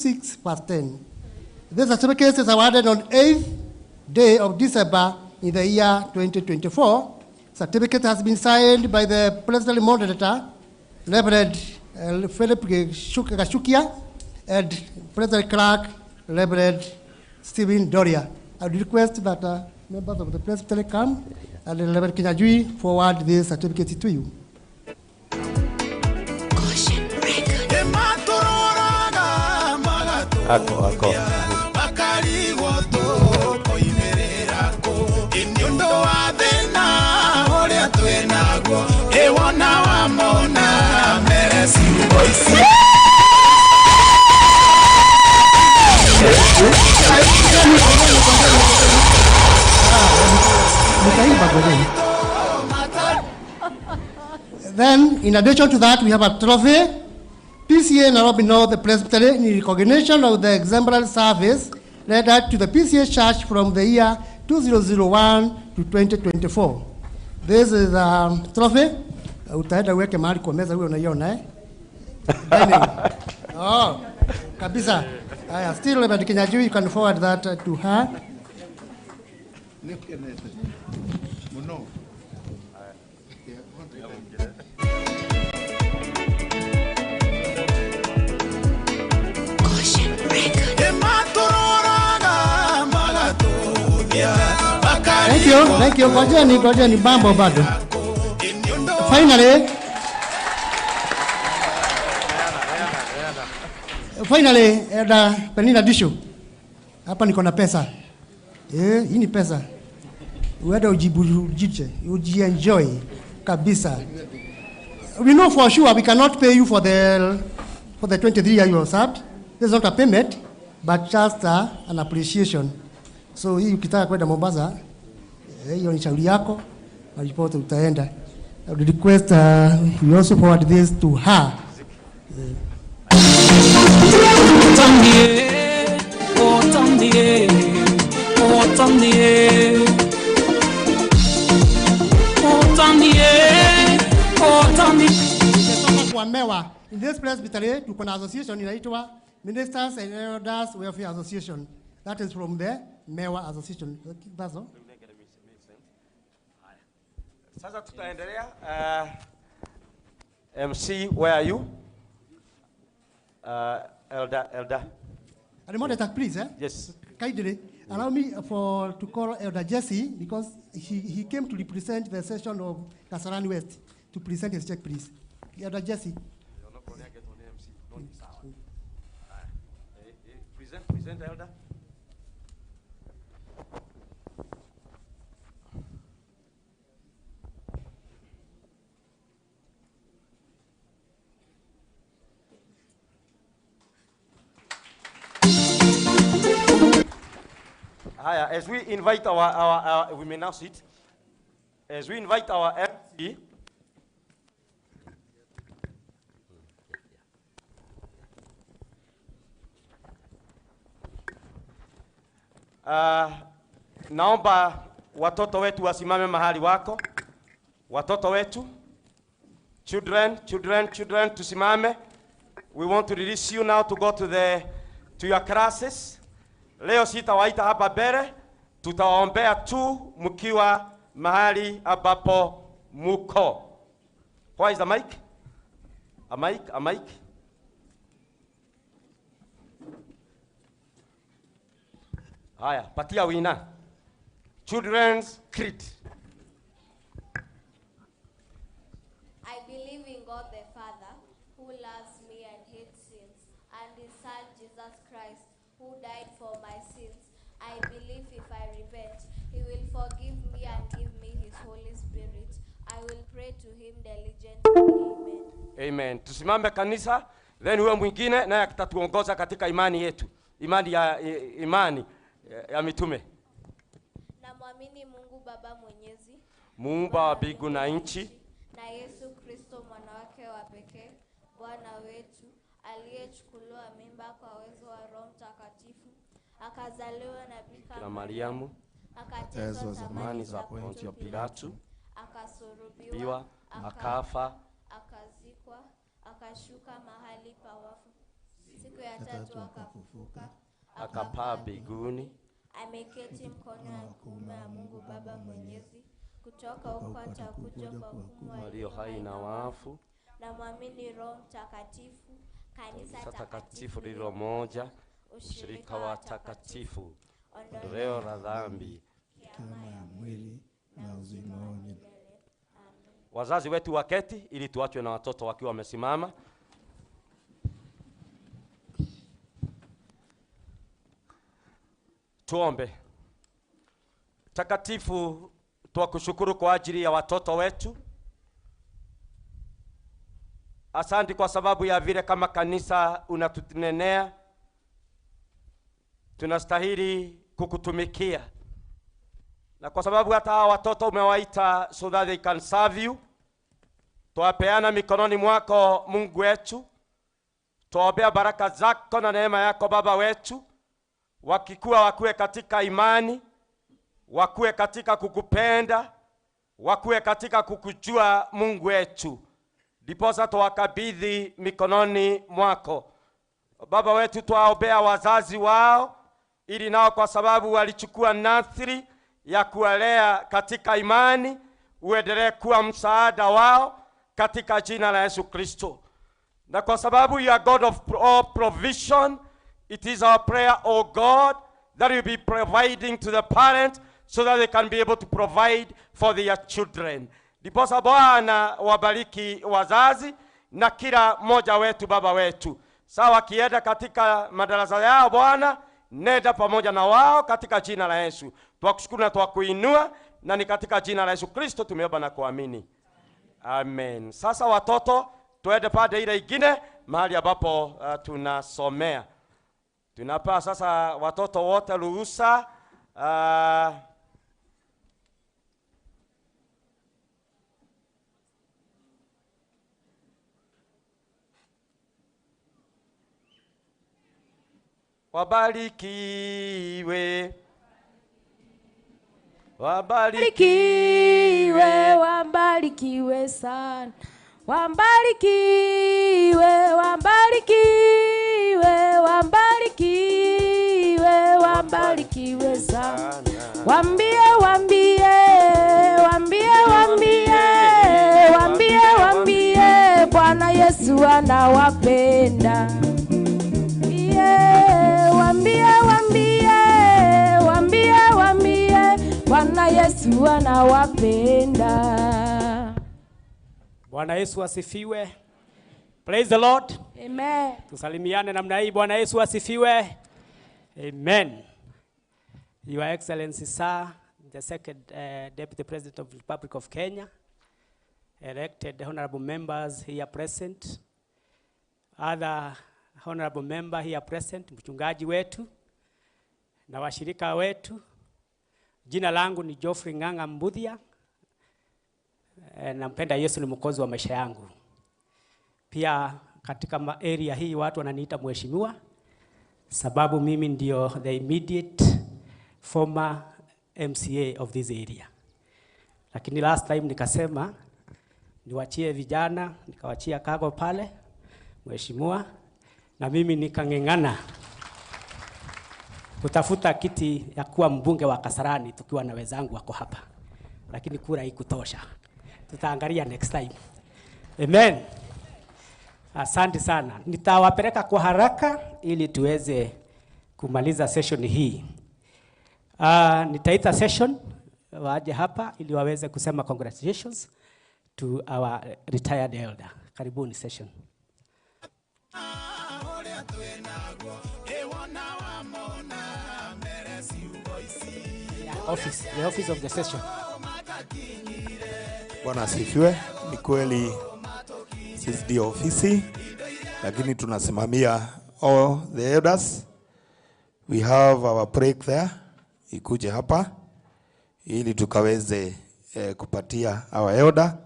6 verse 10. This certificate is awarded on 8th day of December in the year 2024. Certificate has been signed by the President Moderator, Reverend Philip Gashukia, and President Clerk, Reverend Stephen Doria. I would request that members of the President come and Reverend Kinyajui forward this certificate to you. Ako. Then, in addition to that, we have a trophy. PCA Nairobi North, the Presbytery, in recognition of the exemplary service rendered to the PCA Church from the year 2001 to 2024. This is a trophy. Utaenda uweke mahali kwa meza, wewe unaiona Oh, kabisa. Still, Reverend Kinyajui, you can forward that to her. Thank you. Ngojeni bambo bado. Finally, Penina Disho. Hapa niko na pesa. Hii ni pesa. Uende ujienjoy kabisa. We know for sure we cannot pay you for the 23 years you have served. This is not a payment, but just an appreciation. So hii ukitaka kwenda Mombasa, hiyo ni shauri yako, na report utaenda. I would request you also forward this to her. Kwa Mewa, in this Presbytery, tuko na association inaitwa Ministers and Elders Welfare Association. That is from the Mewa Association. That's all. Sasa tutaendelea. MC, where are you? Elder. Moderator, please. Yes. Kindly allow me to call Elder Jesse, because he came to represent the session of Kasarani West to present his check, please. Elder Jesse. Present, Elder. As we invite our we may now sit. As we invite our MC, naomba watoto wetu wasimame mahali wako. Watoto wetu, children, tusimame. We want to release you now to go to your classes. Leo sitawaita hapa mbele, tutawaombea tu mkiwa mahali ambapo muko. Where is the mic? A mic? Haya, patia wina. Children's creed. I believe in God the Father, who loves me and hates sins, and His Son Jesus Christ, who died for my sins. I believe if I repent, He will forgive me and give me His Holy Spirit. I will pray to Him diligently. Amen. Amen. Tusimame kanisa, then huyo mwingine naye atatuongoza katika imani yetu. Imani ya mitume. Namwamini Mungu Baba Mwenyezi, Muumba wa mbingu na nchi, na Yesu Kristo mwana wake wa pekee, Bwana wetu, aliyechukuliwa mimba kwa uwezo wa Roho Mtakatifu, akazaliwa na Bikira Mariamu, akateswa zamani za Pontio Pilato, siku ya tatu akafufuka, akapaa mbinguni, ameketi mkono wa kuume wa Mungu Baba Mwenyezi. Kutoka huko atakuja kwa hukumu walio hai na wafu. Na mwamini Roho Mtakatifu, kanisa takatifu lililo moja, ushirika wa takatifu, ondoleo la dhambi, kiama ya mwili na uzima wa milele. Wazazi wetu waketi ili tuachwe na watoto wakiwa wamesimama. Tuombe. Takatifu, tuwakushukuru kwa ajili ya watoto wetu. Asante kwa sababu ya vile kama kanisa unatutenenea tunastahili kukutumikia. Na kwa sababu hata hawa watoto umewaita so that they can serve you, tuwapeana mikononi mwako Mungu wetu. Tuwaombea baraka zako na neema yako Baba wetu. Wakikuwa wakue katika imani, wakue katika kukupenda, wakue katika kukujua Mungu wetu. Ndiposa tuwakabidhi mikononi mwako Baba wetu. Tuwaombea wazazi wao ili nao kwa sababu walichukua nadhiri ya kuwalea katika imani, uendelee kuwa msaada wao katika jina la Yesu Kristo. Na kwa sababu you are God of all provision, it is our prayer, O God, that you be providing to the parents so that they can be able to provide for their children. Ndiposa Bwana wabariki wazazi na kila mmoja wetu Baba wetu. Sawa kienda katika madarasa yao Bwana, nenda pamoja na wao katika jina la Yesu. Tuwakushukuru na tuwakuinua, na ni katika jina la Yesu Kristo tumeomba na kuamini. Amen. Sasa watoto, tuende pande ile ingine mahali ambapo tunasomea. Tunapa sasa watoto wote ruhusa wabarikiwe, wabarikiwe, wabarikiwe sana, wabarikiwe, wabarikiwe, wabarikiwe, wabarikiwe sana. Wambie, wambie, wambie, wambie, wambie, wambie, Bwana Yesu anawapenda. Wambie, wambie, wambie, wambie, Bwana Yesu anawapenda. Bwana Yesu asifiwe. Praise the Lord. Amen. Tusalimiane namna hii. Bwana Yesu asifiwe. Amen. Your Excellency Sir, the second Deputy President of the Republic of Kenya, elected honorable members here present, other honorable member here present, mchungaji wetu na washirika wetu. Jina langu ni Geoffrey Ng'ang'a Mbuthia. Nampenda Yesu, ni mwokozi wa maisha yangu. Pia katika area hii watu wananiita mheshimiwa, sababu mimi ndio the immediate former MCA of this area. Lakini last time nikasema niwachie vijana, nikawachia Kago pale mheshimiwa, na mimi nikang'eng'ana kutafuta kiti ya kuwa mbunge wa Kasarani tukiwa na wenzangu wako hapa. Lakini kura haikutosha. Tutaangalia next time. Amen. Asante sana. Nitawapeleka kwa haraka ili tuweze kumaliza session hii. Nitaita session waje hapa ili waweze kusema congratulations to our retired elder. Karibuni session. The office of the session. Bwana asifiwe. Ni kweli sisi ndio ofisi, lakini tunasimamia all the elders. We have our break there. Ikuje hapa ili tukaweze kupatia our elder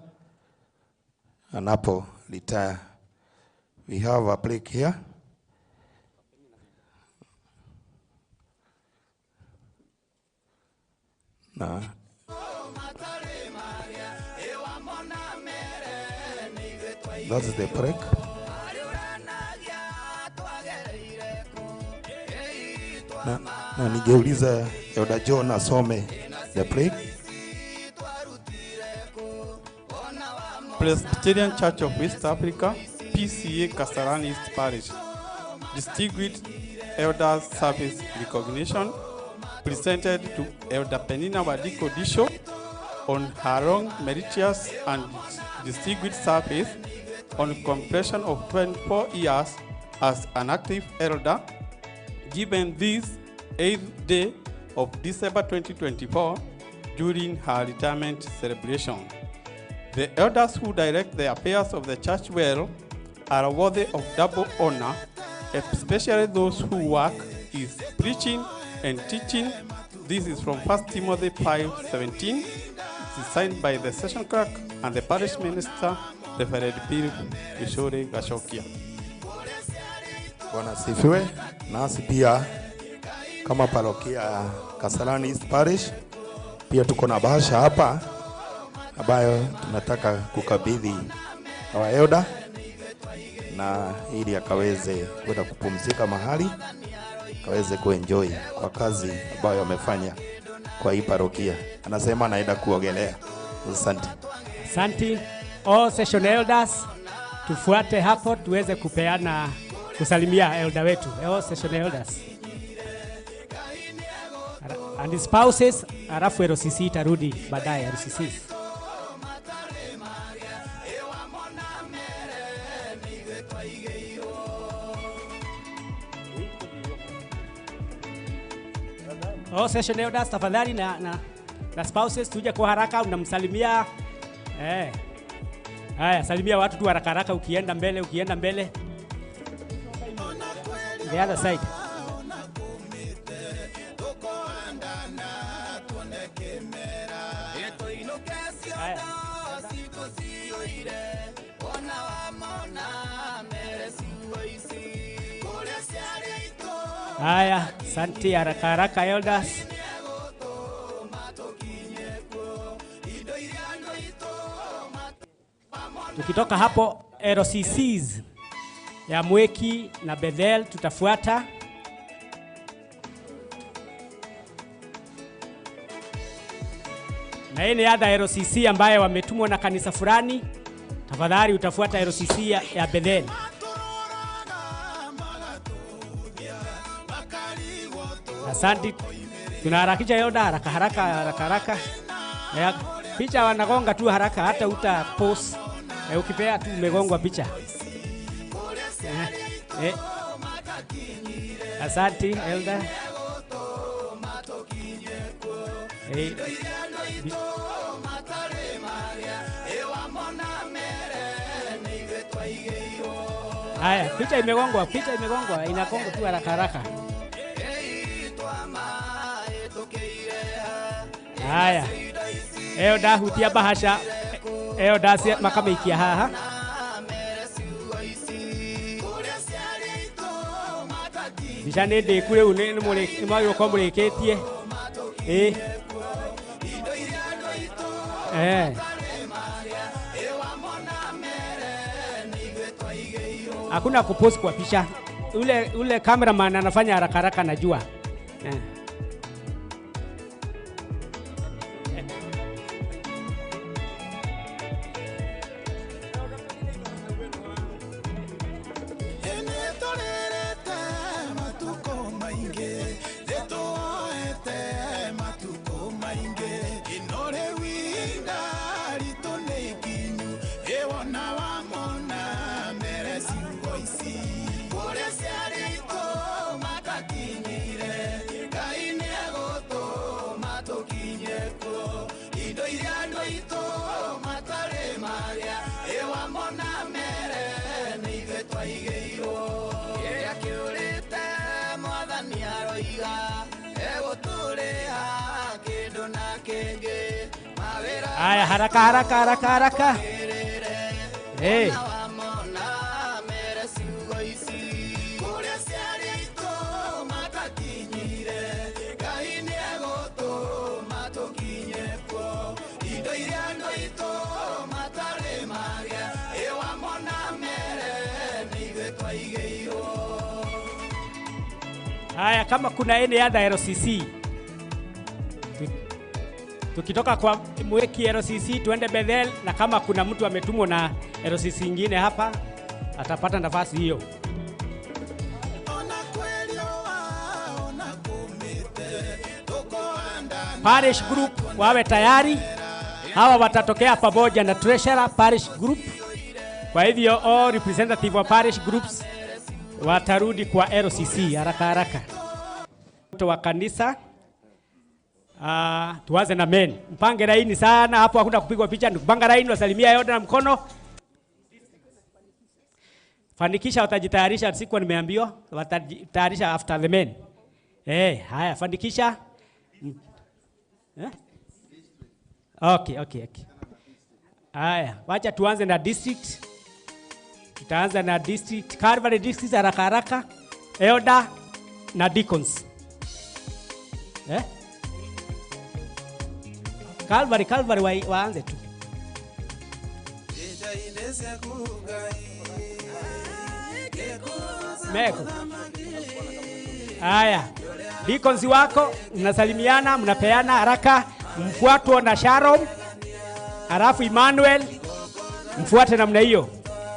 anapo retire. We have a break here. Na that's the break. na ningeuliza Elder John asome the prayer. Presbyterian Church of West Africa, PCA Kasarani East Parish. Distinguished Elders Service Recognition presented to Elder Penina Wadiko Disho on her long, meritorious and distinguished service on completion of 24 years as an active elder, given this 8th day of December 2024 during her retirement celebration. The elders who direct the affairs of the church well are worthy of double honor, especially those who work is preaching and teaching. This is from 1 Timothy 5:17. It is signed by the session clerk and the parish minister, Reverend Bill Kishore Gashokia. Bwana asifiwe. Nasi pia kama parokia Kasarani East Parish pia tuko na bahasha hapa ambayo tunataka kukabidhi our elder na ili akaweze kwenda kupumzika mahali, akaweze kuenjoy kwa kazi ambayo amefanya kwa hii parokia. Anasema anaenda kuogelea. Asante. Asante. All session elders tufuate hapo tuweze kusalimia elder wetu. All session elders. And spouses, alafu RCC itarudi baadaye RCC. Oh, session elders tafadhali na spouses tuje kwa haraka unamsalimia. Haya, salimia watu tu haraka haraka ukienda mbele. The other side. Haya, asante haraka elders. Tukitoka hapo RCCs ya Mweki na Bethel tutafuata. Na hii ni other RCC ambaye wametumwa na kanisa fulani. Tafadhali utafuata RCC ya Bethel. Asante. Tunaharakisha yoda haraka. Picha wanagonga tu haraka hata uta post. Ukipea tu umegongwa picha. Asante elder. Haya, picha imegongwa, inagonga tu haraka. Haya. Elda hutia bahasha. Elda makameikia haha. Bishane de kule une mole mayo kombre ketie. Hakuna kupost kwa picha. Ule cameraman anafanya haraka najua. Haya, haraka. Haya, kama kuna any other LCC, tukitoka kwa mweki LCC tuende Bethel, na kama kuna mtu ametumwa na LCC ingine hapa atapata nafasi hiyo. Parish group wawe tayari, hawa watatokea pamoja na treasurer parish group. Kwa hivyo all representative wa parish groups watarudi kwa LCC haraka haraka. Wa kanisa tuanze na men. Mpange laini sana hapo, hakuna kupigwa picha, ni kupanga laini, wasalimia yote na mkono. Fanikisha watajitayarisha, siku nimeambiwa watajitayarisha after the men. Haya fanikisha. Okay. Haya, wacha tuanze na district. Tutaanza na district, Calvary district haraka haraka. Elder na deacons. Calvary waanze tu. Meko. Haya. Deacons wako mnasalimiana, mnapeana haraka, mfuatwa na Sharon, halafu Emmanuel, mfuate namna hiyo.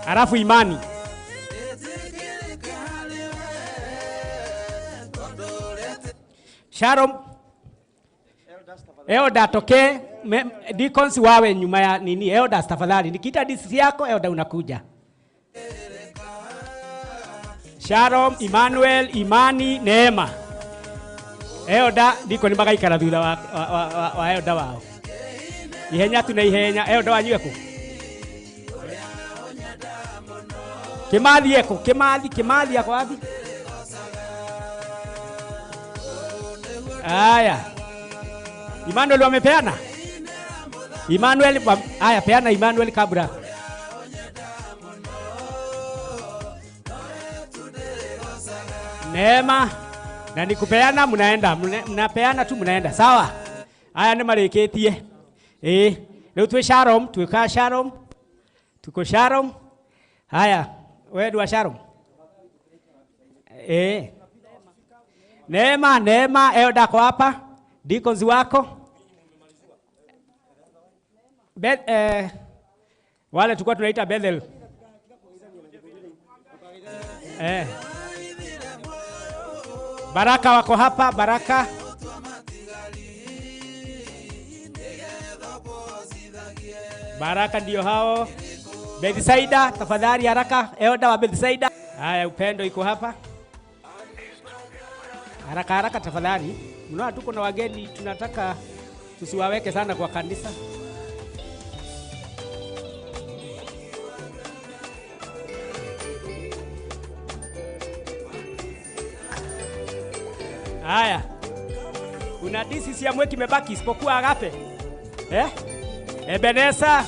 Halafu Imani. Sharon, Elder tokee, deacons wawe nyuma ya nini? Elder tafadhali, nikiita DC yako Elder unakuja. Sharon, Emmanuel, Imani, Neema. Elder ndiko nimagaikara thutha wa Elder wao. Ihenya tu na ihenya. Elder wanyu ku Kimathi eko, Kimathi yako wapi? Haya. Emmanuel wamepeana? Emmanuel, haya peana Emmanuel kabla. Neema, na nikupeana mnaenda, mnapeana tu mnaenda. Sawa? Haya ni mareketie. Leo tuwe Sharon, tuweka Sharon. Tuko Sharon. Haya, wewe ndio Sharon. Neema, Elder kwa hapa. Deacons wako. Wale tulikuwa tunaita Bethel. Baraka wako hapa, Baraka. Baraka ndio hao. Bethsaida, tafadhali haraka. Elder wa Bethsaida. Haya, Upendo iko hapa. Haraka tafadhali. Mnaona tuko na wageni, tunataka tusiwaweke sana kwa kanisa. Haya. Kuna DCC ya mweki imebaki isipokuwa Agape. Ebeneza.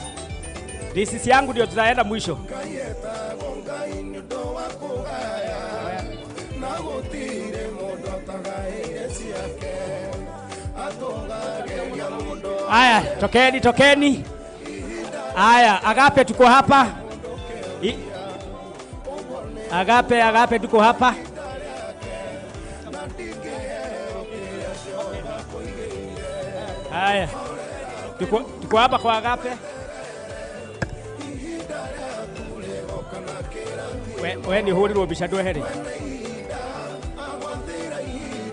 DCC yangu ndio tutaenda mwisho. Haya, tokeni. Haya, Agape tuko hapa. Agape tuko hapa. Haya. Tuko hapa kwa Agape. Wewe ni huri robishadwe heri.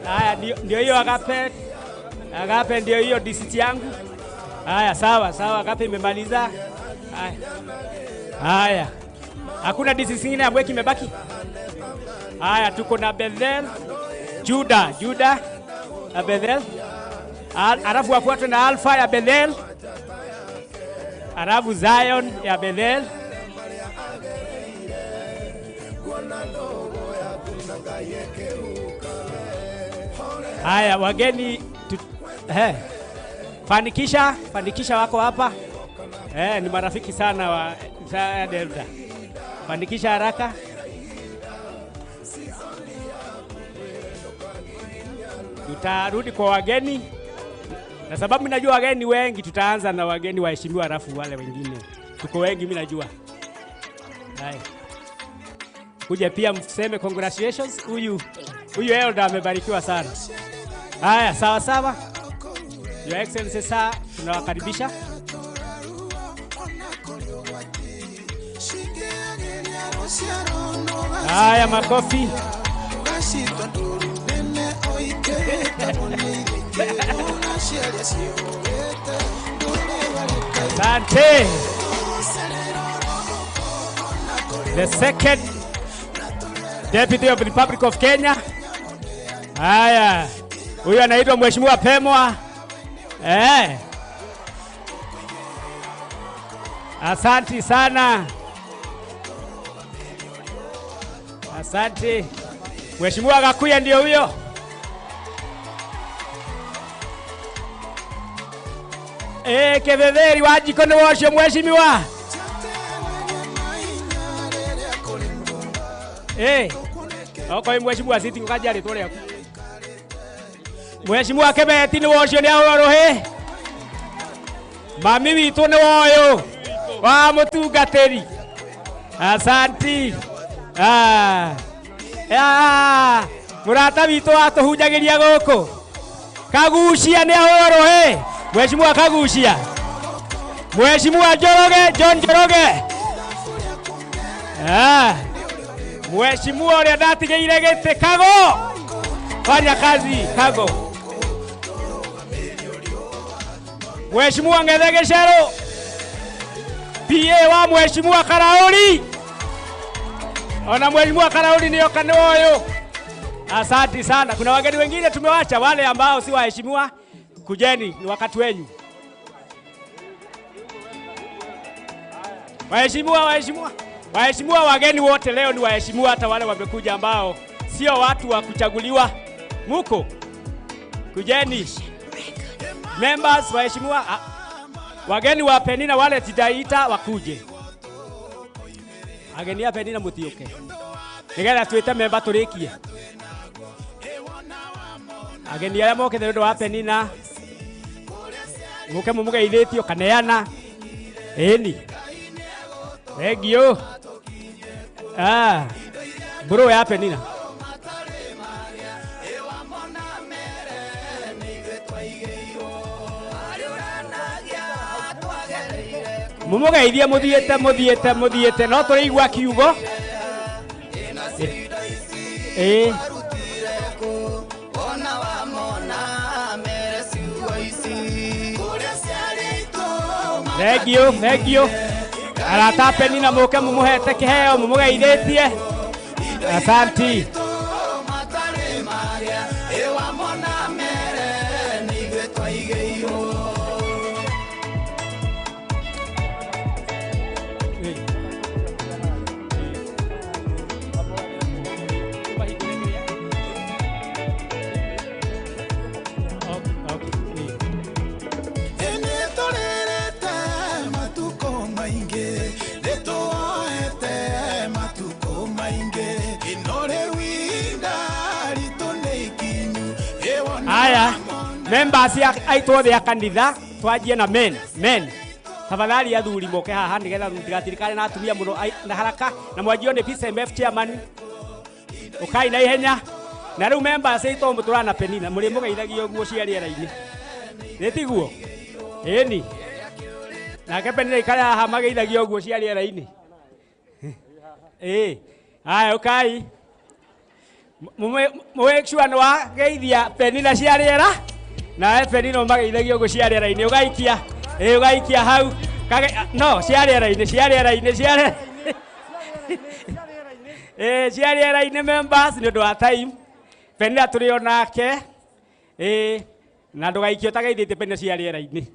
Haya, ndio hiyo Agape. Agape ndio hiyo district yangu. Haya, sawa, Agape imemaliza. Haya. Hakuna district nyingine ya mweki imebaki? Haya, tuko na Bethel, Juda na Bethel. Alafu wafuatwe na Alpha ya Bethel. Alafu Zion ya Bethel. Haya, wageni Fanikisha wako hapa. Ni marafiki sana wa Delta. Fanikisha haraka. Tutarudi kwa wageni. Na sababu najua wageni wengi, tutaanza na wageni waheshimiwa halafu wale wengine. Tuko wengi mimi najua. Haya. Kuja pia mseme congratulations. Huyu Huyu elder amebarikiwa sana. Haya, sawa sawa. Your Excellency sir, tunawakaribisha. Haya, makofi. Asante. The second Deputy of the Republic of Kenya. Haya, huyu anaitwa Mheshimiwa Pemwa. Asante sana. Asante. Mheshimiwa Gakuya ndio huyo. Keveveri wajiko ni washo mheshimiwa. Oko mheshimiwa siti ngajari tole yako. Mheshimiwa Kebeti ni washo ni aworohe. Mami witu ni woyo. Wa mutungateri. Asante. Murata witu atuhunjagiria guku. Kagucia ni aworohe. Mheshimiwa Kagucia. Mheshimiwa Njoroge, John Njoroge. Mheshimiwa uria ndatigeire gite Kago. Fanya kazi Kago. Mheshimiwa Ngethe Gicero. PA wa Mheshimiwa Karauri. Ona Mheshimiwa Karauri ndio kanoyo. Asante sana. Kuna wageni wengine tumewacha, wale ambao si waheshimiwa. Kujeni, ni wakati wenu. Waheshimiwa wageni wote leo ni waheshimiwa, hata wale wamekuja ambao sio watu wa kuchaguliwa. Muko. Kujeni. Members, waheshimiwa, wageni wa Penina wale tidaita wakuje. Wageni ya Penina mutioke. Nigera tuite member turikie. Wageni ya moke ndio wa Penina. Muke mumugeithitio kaneana. Eni. Egio. Bro ya Penina. Mumugeithia muthiete no turiigwa kiugo. Thank you. Arata Penina muke mumuhete kiheo mumugeithĩtie. Asante. Aya, members aitwo thia kanitha twajie na men. Tafadhali athuri moke haha nigetha tutigatirikane na atumia muno na haraka na mwajio ni PCMF chairman. Ukai na ihenya. Na riu members aitwo muturana Penina muri mugeithagio guo cia riera-ini. Nitiguo. Eni. Na ke Penina ikara haha mageithagio guo cia riera-ini. Aya ukai. Mwekshua nwa geithia Penina cia riera na Penina mageithagio guo cia riera-ini ugaikia ugaikia hau no cia riera-ini cia riera-ini members ni undu wa time Penina turi onake na ndugaikio tageithite Penina cia riera-ini.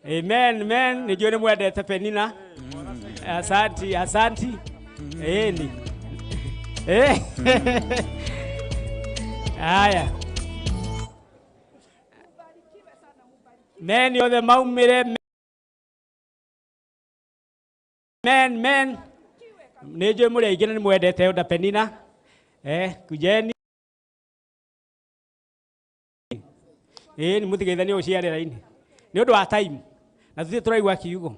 Amen ni jone mwendete Penina. Asante ni Aya. Men yothe maumire men nejo muri aigina ni mwendete Elder Penina. Kujeni. Ni mutigeithania uciarĩra-ini. Ni undu wa time. Na tuthi turaigua kiugo.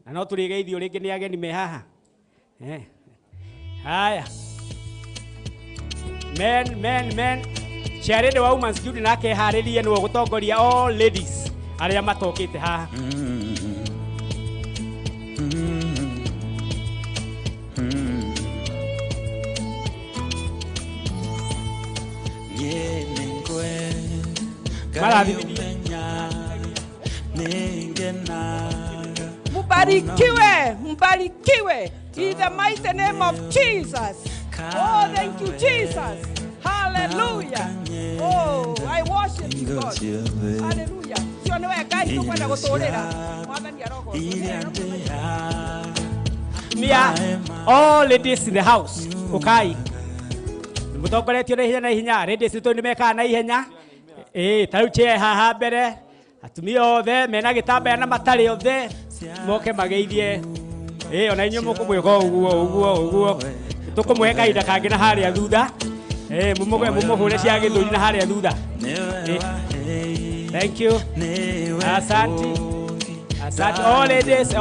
Na no turigeithio ringi ni ageni me haha. Haya. Men. Charity wa women's judy nake haririe no gutongoria all ladies aria matokite haha. Mbarikiwe in the mighty name of Jesus. Oh, thank you, Jesus. Hallelujah. Oh, I worship you, God. Hallelujah. Sio newe guys tu kwenda gutorera. Mwathani arogo. Mia all ladies in the house. Okay. Mutongoretio na hinya. Ladies tu nimeka na ihenya. Tauche haha mbere. Atumia othe mena gitambaya na matari othe moke mageithie. Ona inyo mukumweka uguo. Tukumwe kaida kangi na haria thutha. Mumuhure cia githuri na haria thutha. Thank you. Asante. All ladies.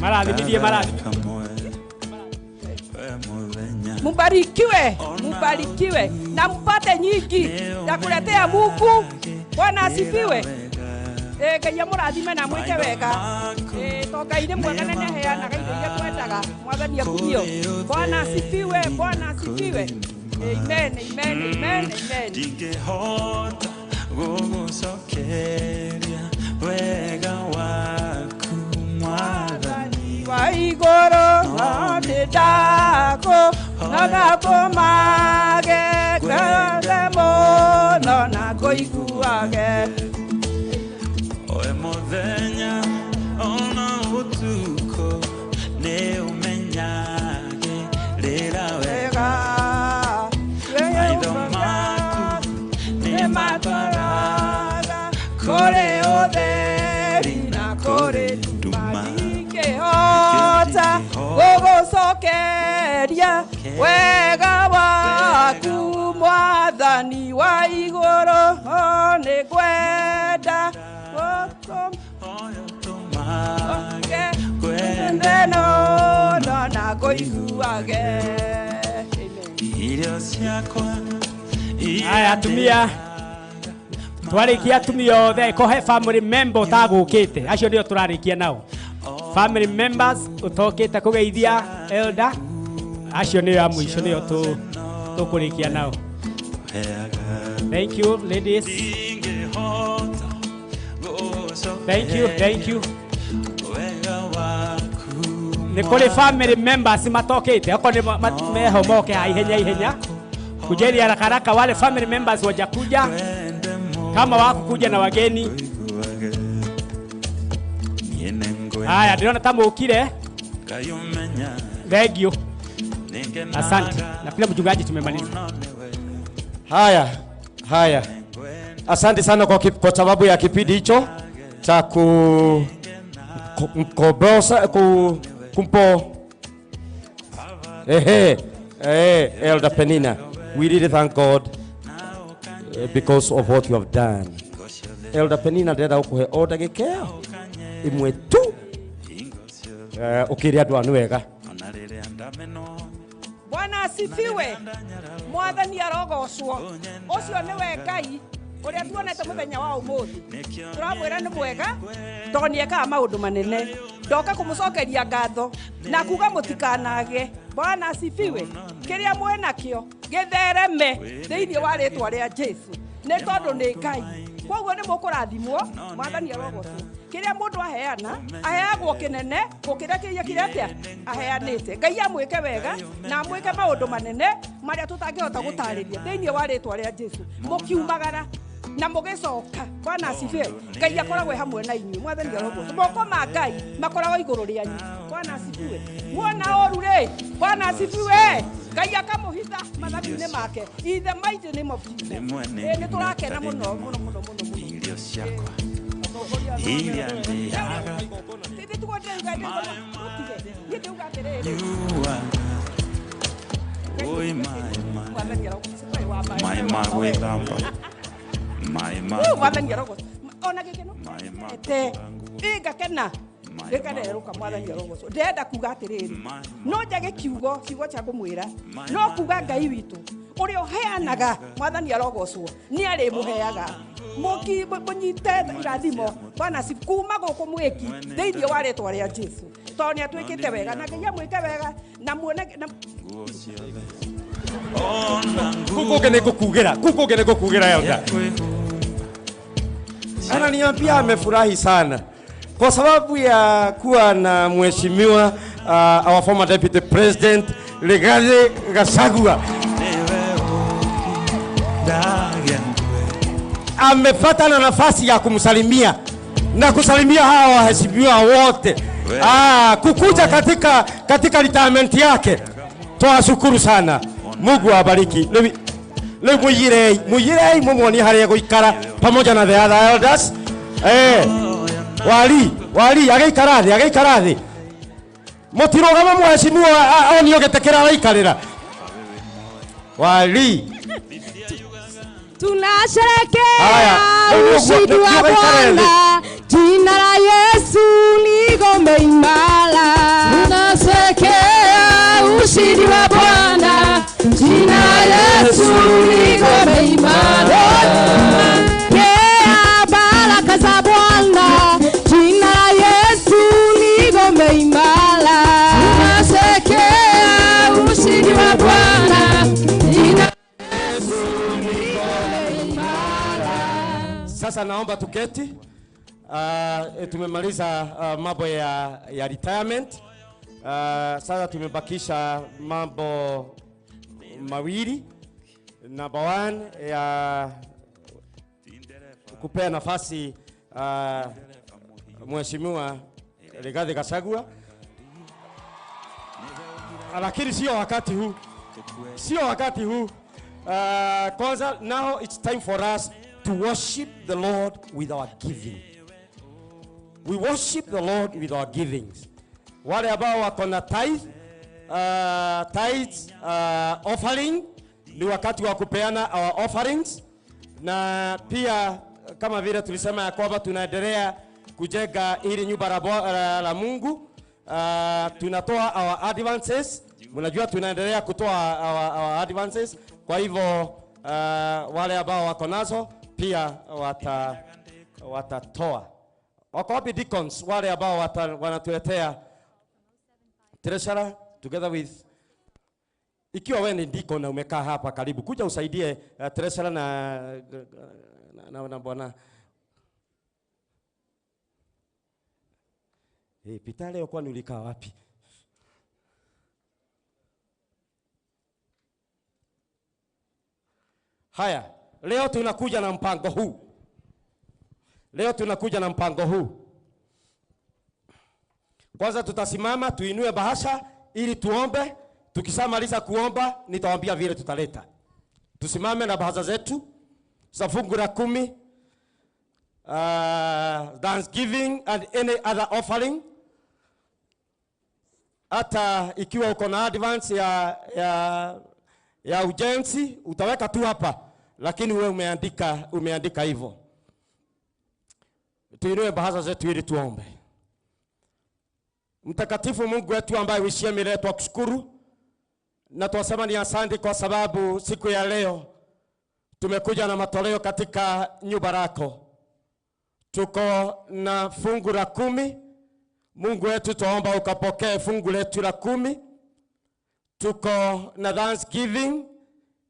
Maradhi. Mubarikiwe na mpate nyingi ya kuletea Mungu. Bwana asifiwe. Kaya murathime na mweke wega. Toka ile mwagana ne heana kaide kwendaga mwathani akumio. Bwana asifiwe. Amen. Dingehota gugucokeria wega waku mwathani wa igoro ndako nagakomage gamono na koiguage oe muthenya ona utuko ne umenyage rira wega kore otheri na kore ndumangehota gugucokeria wega waku mwathani wa iguru ni kwenda kwendeno na kuiguage. Irio ciakwa aya atumia twarikia atumia othe kohe family member tagukite acio ndio turarikia nao family members utokite kugeithia elder acio ndio amwisho ndio tukurikia nao. Thank you ladies. Thank you. Ni kule family members matokite ako ni meho moke ihenya kujeni haraka wale family members wajakuja kama wako kuja na wageni. Haya ndio tamu ukile. Thank you. Asante. Na pia mchungaji tumemaliza. Haya. Asante sana kwa sababu ya kipindi hicho cha kumpo Elder Penina. We really thank God because of what you have done. Elder Penina ndenda ukuhe order gikeo imwe tu ukiria andu anu wega. Bwana asifiwe. Mwathani arogocwo. Ucio ni we Ngai uria tuonete muthenya wa umuthi. Turamwira ni mwega tonieka maundu manene. Ndoka kumucokeria ngatho na kuga mutikanage. Bwana asifiwe. Kiria mwenakio githereme thiini wa ritwa ria Jesu. Ni tondu ni Ngai. Koguo ni mukurathimwo mwathani arogocwo. Kiria mundu aheagwo kinene gukira kiria atia aheanite. Ngai amwike wega na amwike maundu manene maria tutangihota gutariria thiini wa ritwa ria Jesu. Mukiumagara na mugicoka. Bwana asifiwe. Ngai akoragwo hamwe na inyuĩ mwathani arogocwo. Moko ma Ngai makoragwo iguru rianyu. Bwana asifiwe. Muona oru ri. Bwana asifiwe. Ngai akamuhitha mathabi-inĩ make. In the mighty name of Jesus. Ni turakena muno. irio ciakwa iria ndiaga oi mai magwithamba mai ona gikeno ete igakena reka rero kamwathani arogoco ndenda kuga atiriri no njage kiugo cha kumwira no kuga Ngai witu uri oheanaga mwathani arogocwo ni ari muheaga munyite irathimo Bwana sikuma guku mwiki theirie wa ritwa ria Jesu to ni atwikite wega na Ngai amwike wega na muone kukuge nikukugira Elda. Ananiambia amefurahi sana kwa sababu ya kuwa na mheshimiwa our former deputy president Rigathi Gachagua amepata na nafasi ya kumsalimia na kusalimia hawa waheshimiwa wote kukuja katika retirement yake. Twashukuru sana, Mungu awabariki. Leo muyirei mumoni hali guikara pamoja na the other elders. Wali ageikara thi mutirogama mheshimiwa oni ogetekera araikarira wali tunasherekea ushindi wa Bwana, jina la Yesu ni ngome imara. Tunasherekea ushindi wa Bwana, jina la Yesu ni ngome imara. Tunasherekea baraka za Bwana, jina la Yesu ni ngome imara. Tunasherekea ushindi wa Bwana, jina Sasa naomba tuketi. Tumemaliza mambo ya retirement. Sasa tumebakisha mambo mawili. Number 1 ya kupea nafasi mheshimiwa Rigathi Gachagua. Lakini sio wakati huu. Kwanza now it's time for us to worship the Lord with our giving. We worship the Lord with our givings. Wale ambao wako na tithes, offering, ni wakati wa kupeana our offerings. Na pia kama vile tulisema ya kwamba tunaendelea kujenga ili nyumba la Mungu, tunatoa our advances. Mnajua tunaendelea kutoa our advances. Kwa hivyo wale ambao wako nazo pia watatoa. Wako wapi deacons wale ambao wanatuletea treasurer together with, ikiwa wewe ni deacon na umekaa hapa karibu, kuja usaidie treasurer na bwana Peter leo kwani ulikaa wapi? Haya, leo tunakuja na mpango huu. Kwanza tutasimama tuinue bahasha ili tuombe. Tukishamaliza kuomba nitawaambia vile tutaleta. Tusimame na bahasha zetu za fungu la 10, thanksgiving and any other offering. Hata ikiwa uko na advance ya ujenzi utaweka tu hapa, lakini wewe umeandika hivyo. Tuinue bahasha zetu ili tuombe. Mtakatifu Mungu wetu ambaye uishie milele, tukushukuru na tuwasema ni asante kwa sababu siku ya leo tumekuja na matoleo katika nyumba lako. Tuko na fungu la 10. Mungu wetu tuomba ukapokee fungu letu la 10. Tuko na thanksgiving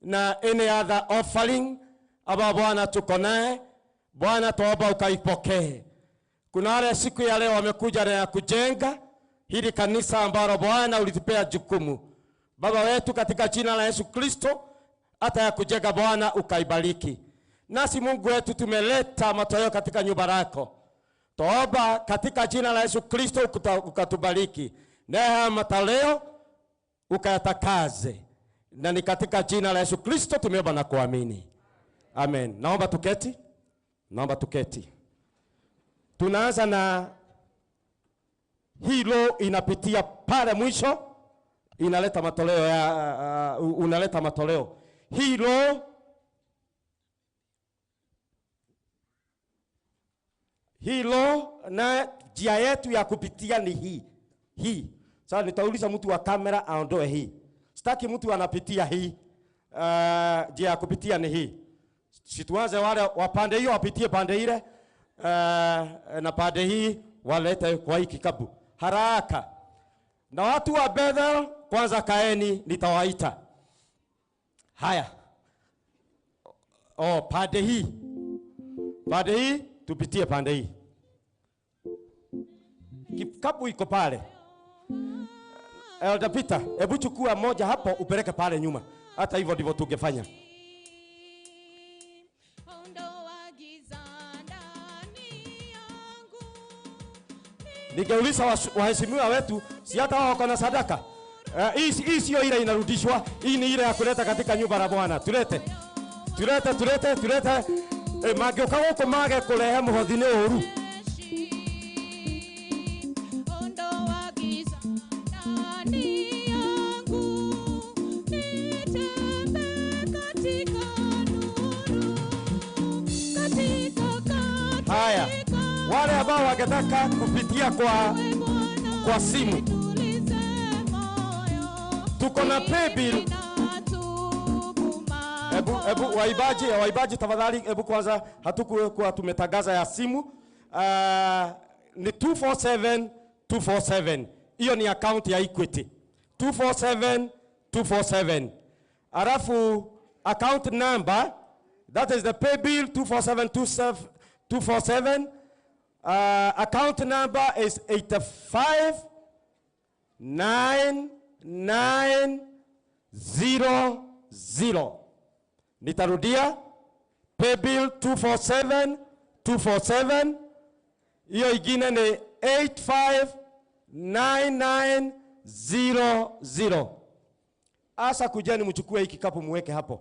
na any other offering aba Bwana tuko naye. Bwana tuomba ukaipokee. Kuna wale siku ya leo wamekuja na kujenga hili kanisa ambalo Bwana ulitupea jukumu. Baba wetu katika jina la Yesu Kristo, hata ya kujenga Bwana ukaibariki. Nasi Mungu wetu tumeleta matoleo katika nyumba lako. Tuomba katika jina la Yesu Kristo ukatubariki. Na matoleo ukayatakaze. Na ni katika jina la Yesu Kristo tumeomba na kuamini. Amen. Naomba tuketi. Tunaanza na hilo inapitia pale mwisho, inaleta matoleo unaleta matoleo. Hilo na njia yetu ya kupitia ni hii. Sasa nitauliza mtu wa kamera aondoe hii. Sitaki mtu anapitia hii. Njia ya kupitia ni hii. Situanze wale wa pande hiyo wapitie pande ile. Na pande hii walete kwa hii kikapu. Haraka. Na watu wa Bethel kwanza kaeni nitawaita. Haya. Pande hii. Pande hii tupitie pande hii. Kikapu iko pale. Elder Peter, hebu chukua moja hapo upeleke pale nyuma. Hata hivyo ndivyo tungefanya. Ningeuliza waheshimiwa wetu si hata wao wako na sadaka. Hii sio ile inarudishwa. Hii ni ile ya kuleta katika nyumba la Bwana. Tulete. Mageuka huko mage kulehe muhothini uru. Haya, wale ambao wangetaka kupitia kwa simu, tuko na paybill. Ebu waibaji tafadhali, ebu kwanza hatukuwa tumetangaza ya simu. Ni 247. Hiyo ni account ya Equity. 247. Alafu account number, that is the paybill 247. Account number is 859900. Nitarudia, paybill 247. Hiyo ingine ni 859900. Asa kujeni mchukue hiki kikapu muweke hapo.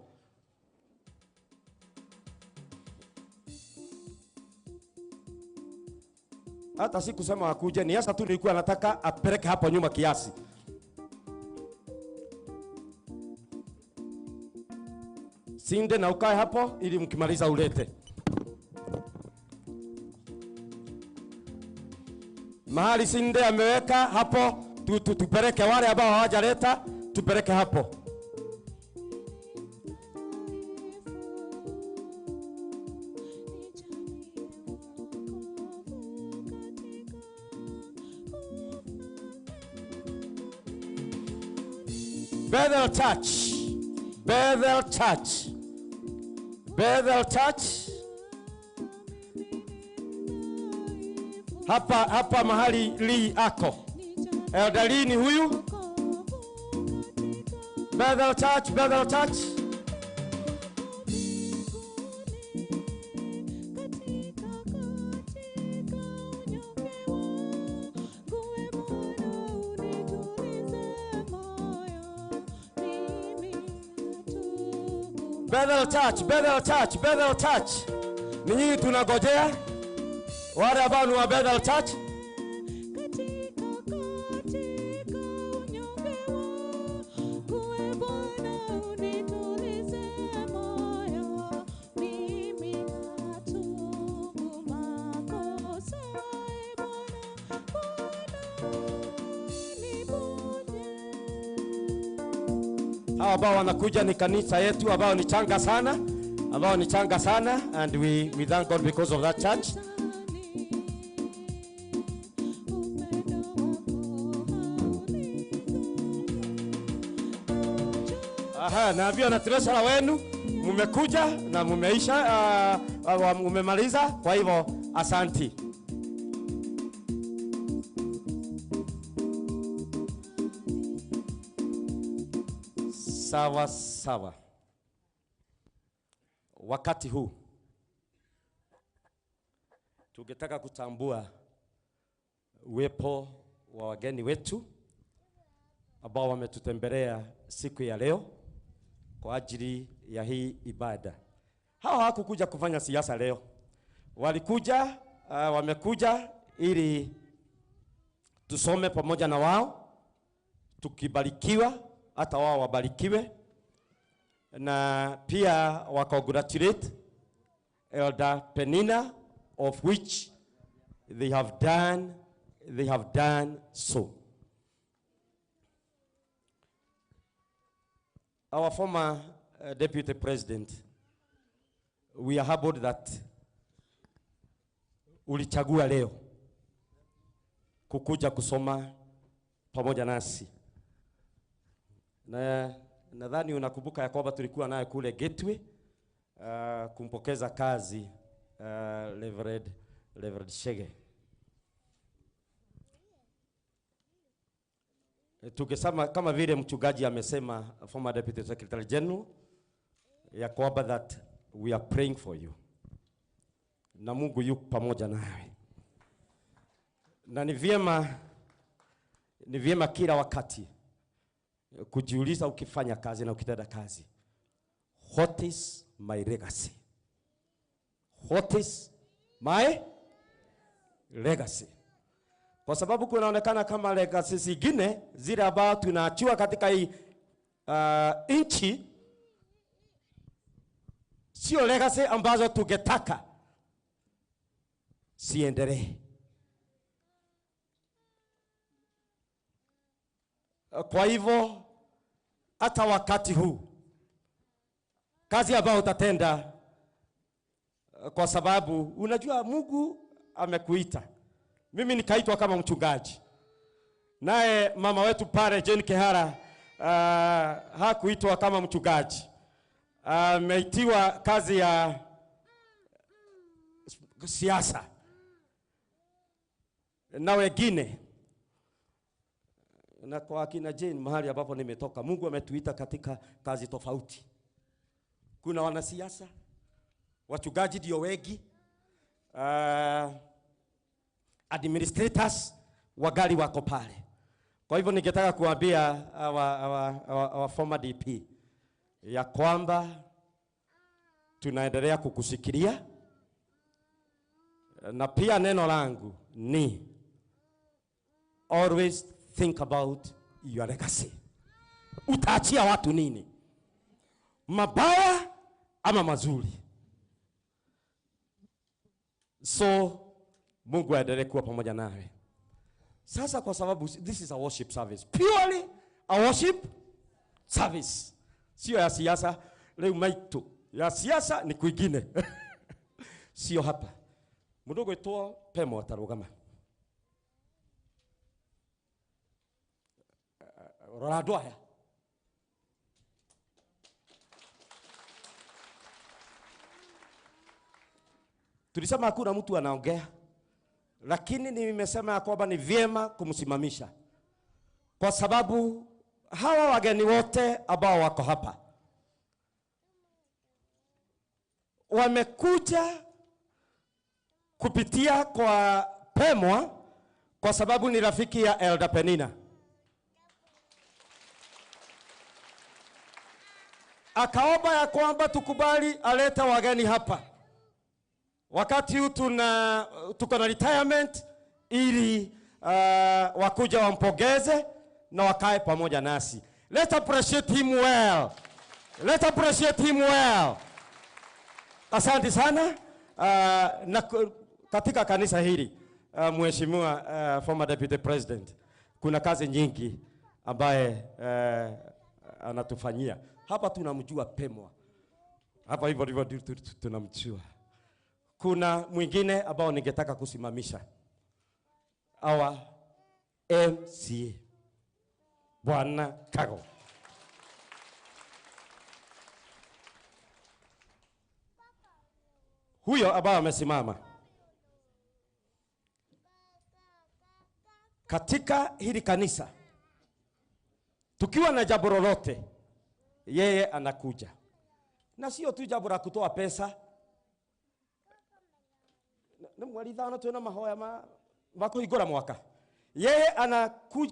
Hata si kusema wakuje, ni asa tu nilikuwa nataka apeleke hapo nyuma kiasi. Sinde na ukae hapo ili mkimaliza ulete. Mahali Sinde ameweka hapo tupeleke, wale ambao hawajaleta tupeleke hapo. Bethel Church. Hapa mahali Lee ako. Elder Lee ni huyu. Bethel Church. Bethel Church. Ni nyinyi tunagojea. Wale ambao ni wa Bethel Church. Hao ambao wanakuja ni kanisa yetu ambao ni changa sana, and we thank God because of that church. Naambia na treasurer wenu mmekuja na mmeisha mmemaliza, kwa hivyo asanti. Sawa. Wakati huu tungetaka kutambua uwepo wa wageni wetu ambao wametutembelea siku ya leo kwa ajili ya hii ibada. Hao hawakukuja kufanya siasa leo. Walikuja, wamekuja ili tusome pamoja na wao, tukibarikiwa hata wao wabarikiwe, na pia wa congratulate Elder Penina, of which they have done so. Our former Deputy President, we are humbled that ulichagua leo kukuja kusoma pamoja nasi. Na nadhani unakumbuka ya kwamba tulikuwa naye kule Gateway kumpokeza kazi Reverend Shege. Tukisema kama vile mchungaji amesema, former Deputy Secretary General, ya kwamba that we are praying for you. Na Mungu yuko pamoja nawe. Na ni vyema kila wakati kujiuliza ukifanya kazi na ukitenda kazi, what is my legacy? What is my legacy? Kwa sababu kunaonekana kama legacy zingine zile ambao tunaachua katika hii nchi sio legacy ambazo tungetaka siendelee. Kwa hivyo hata wakati huu kazi ambayo utatenda, kwa sababu unajua Mungu amekuita. Mimi nikaitwa kama mchungaji, naye mama wetu pale Jane Kehara hakuitwa kama mchungaji, ameitiwa kazi ya siasa na wengine. Na kwa kina Jane, mahali ambapo nimetoka, Mungu ametuita katika kazi tofauti. Kuna wanasiasa, wachungaji ndio wengi, administrators wagali wako pale. Kwa hivyo ningetaka kuambia our former DP ya kwamba tunaendelea kukusikilia, na pia neno langu ni always think about your legacy. Utaachia watu nini? Mabaya ama mazuri? So Mungu aendelee kuwa pamoja nawe. Sasa kwa sababu this is a worship service, purely a worship service, sio ya siasa. Leo maito ya siasa ni kwingine. Sio hapa. Mudogo etoa pemo atarugama. Roradoa. Tulisema hakuna mtu anaongea, lakini nimesema kwamba ni vyema kumsimamisha, kwa sababu hawa wageni wote ambao wako hapa wamekuja kupitia kwa Pemwa, kwa sababu ni rafiki ya Elder Penina. Akaomba ya kwamba tukubali aleta wageni hapa wakati huu tuko na retirement, ili wakuja wampongeze na wakae pamoja nasi. Let's appreciate him well. Let's appreciate him well. Asante sana. Na katika kanisa hili, Mheshimiwa former Deputy President, kuna kazi nyingi ambaye anatufanyia. Hapa tunamjua Pemwa. Hapa hivyo tunamjua. Kuna mwingine ambao ningetaka kusimamisha. Our MCA Bwana Kago. Huyo ambao amesimama katika hili kanisa, tukiwa na jambo lolote, yeye anakuja. Na sio tu jambo la kutoa pesa. Mwalidhana tuena mahoya wako igora mwaka. Yeye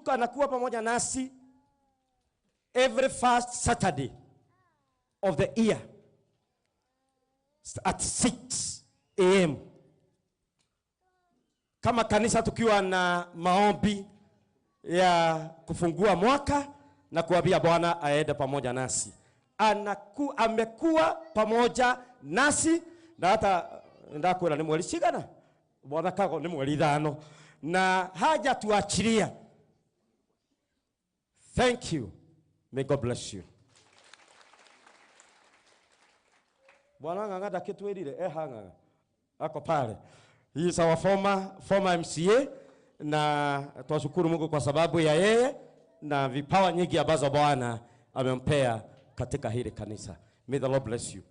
anakuwa pamoja nasi every first Saturday of the year at 6 a.m. Kama kanisa tukiwa na maombi ya kufungua mwaka na kuambia Bwana aende pamoja nasi. Amekuwa pamoja nasi, na hata ndakwela ni mwalishigana Bwana kago ni mweri 5 na haja tuachilia. Thank you. May God bless you. Bwana nganga dakitwirire hanga ako pale. He is our former MCA na tunashukuru Mungu kwa sababu ya yeye na vipawa nyingi ambazo Bwana amempea katika hili kanisa. May the Lord bless you.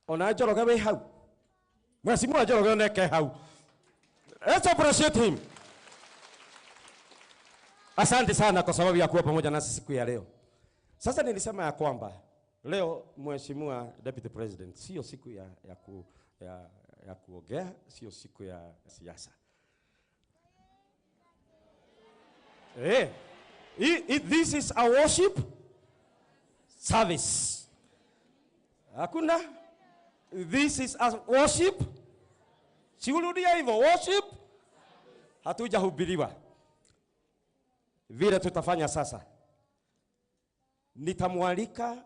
Ona joroge we hau. Mwasimu joroge neke hau. Let's appreciate him. Asante sana kwa sababu ya kuwa pamoja nasi siku ya leo. Sasa nilisema ya kwamba leo Mheshimiwa Deputy President sio siku ya kuongea, sio siku ya siasa. This is a worship service. Hakuna. This is a worship. Siurudia hivyo worship. Hatujahubiriwa. Vile tutafanya sasa. Nitamwalika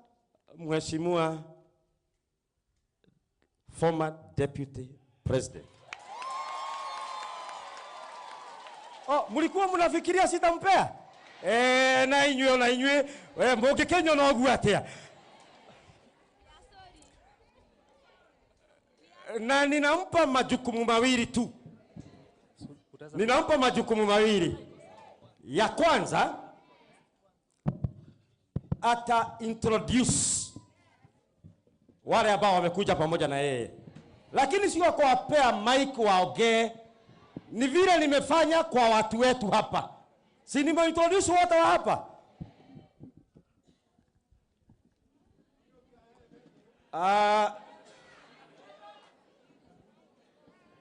Mheshimiwa former Deputy President. Mlikuwa mnafikiria sitampea? Na inywe mboge Kenya na oguatea. Na ninampa majukumu mawili tu. Ninampa majukumu mawili. Ya kwanza ata introduce wale ambao wamekuja pamoja na yeye. Lakini sio kuwapea mic waongee. Ni vile nimefanya kwa watu wetu hapa. Si nimeintroduce watu wa hapa.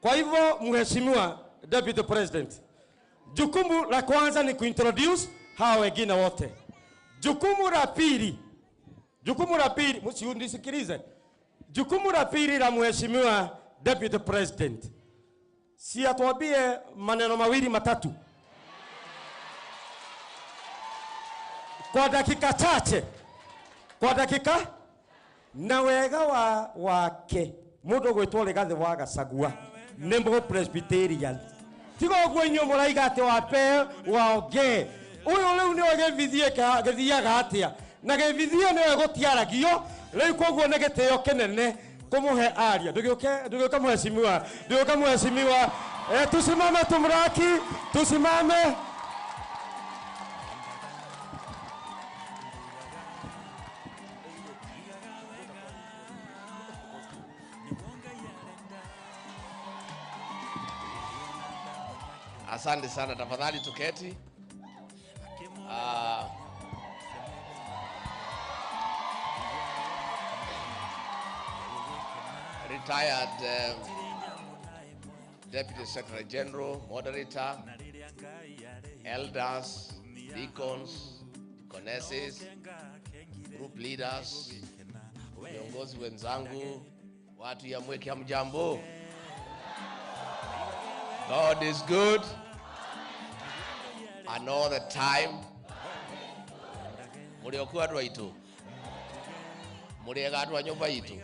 Kwa hivyo Mheshimiwa Deputy President, jukumu la kwanza ni kuintroduce hao wengine wote. Jukumu la pili, msiunisikilize. Jukumu la pili la Mheshimiwa Deputy President, si atuambie maneno mawili matatu kwa dakika chache, kwa dakika na wega wake mundu gwitwo Rigathi wa Gachagua nembo Presbyterian tigo gwenyo muraiga ate wape waonge uyu riu ni ogevithie gathiaga atia na gevithie ni gutiaragio riu koguo ne giteo kenene kumuhe aria ndugioka mheshimiwa tusimame tumraki tusimame. Asante sana, tafadhali tuketi. Retired Deputy Secretary General, Moderator, Elders, Deacons, Deaconesses, Group Leaders, viongozi wenzangu, watu ya Mweke, hamjambo? God is good, and all the time. Muliokuwa andũ aitũ, mũrĩega andũ a nyũmba itũ,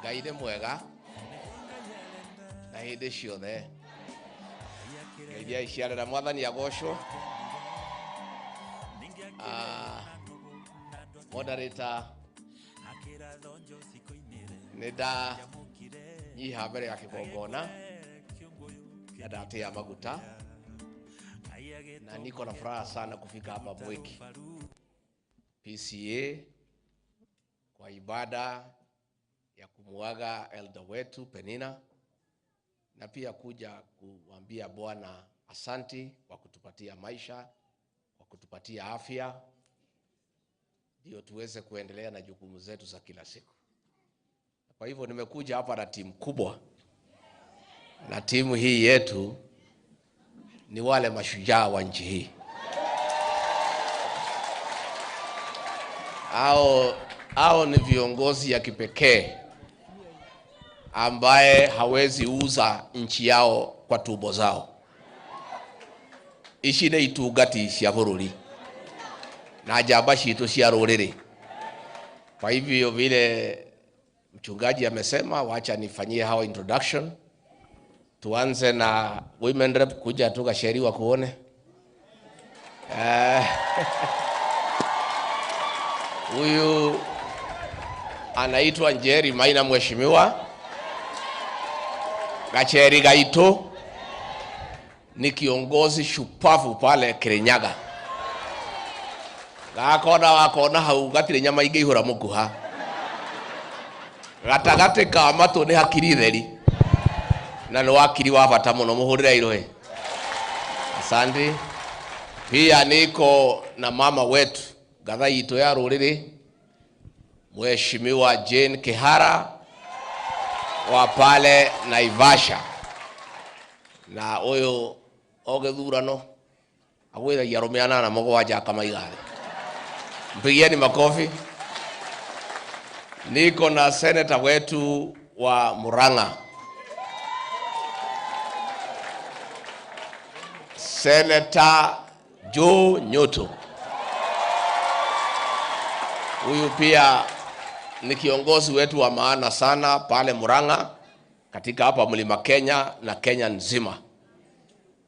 Ngai nĩ mwega na hĩndĩ ciothe. Ngeithia iciarĩra Mwathani agocwo. Moderator, nĩnda nyiha mbere ya kĩgongona na ndatia maguta na niko na furaha sana kufika hapa Mweki PCA kwa ibada ya kumuaga elder wetu Penina, na pia kuja kuambia Bwana asanti kwa kutupatia maisha, kwa kutupatia afya, ndio tuweze kuendelea na jukumu zetu za kila siku. Kwa hivyo nimekuja hapa na timu kubwa, na timu hii yetu ni wale mashujaa wa nchi hii. Hao ni viongozi ya kipekee ambaye hawezi uza nchi yao kwa tumbo zao. Ici nĩ itungati cia bũrũri na njamba citũ cia rũrĩrĩ. Kwa hivyo vile mchungaji amesema wacha nifanyie hao introduction. Tuanze na women rep, kuja tukasheriwa kuone. Huyu anaitwa Njeri Maina, mheshimiwa Gacheri Gaito, ni kiongozi shupavu pale Kirinyaga. Wakona hau gatire nyama ingĩihũra mũkuha. Gatagate ka matũ nĩ hakiri theri, na nĩ wakiri wa bata mũno, mũhũrĩre iroe. Asante. Pia niko na mama wetu gatha itu ya rũrĩrĩ, Mheshimiwa Jane Kihara wa pale Naivasha, na ũyũ ogethurano agwĩthagia arũme 8 mũgwanja kamaigare. Mpigieni makofi. Niko na senator wetu wa Murang'a, Senator Joe Nyoto. Huyu pia ni kiongozi wetu wa maana sana pale Murang'a, katika hapa Mlima Kenya na Kenya nzima.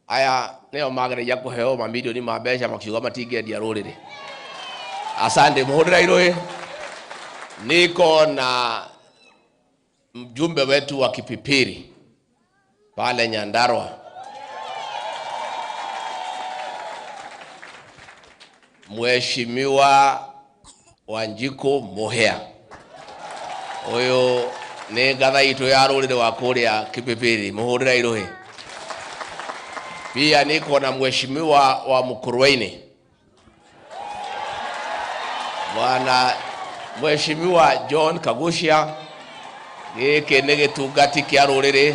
Aya neo magare ya kuheo mamilioni mabesha makiuga matingendia rũrĩrĩ. Asante, mũhũrĩra iroe. Niko na mjumbe wetu wa Kipipiri pale Nyandarua, Mheshimiwa Wanjiko Mohea. Huyo ni gatha itu ya rũrĩrĩ wa kũrĩa Kipipiri, mũhũrĩra iroe. Pia niko na mheshimiwa wa Mukurweini, Bwana Mheshimiwa John Kagushia. Gĩkĩ nĩ gĩtungati kĩa rũrĩrĩ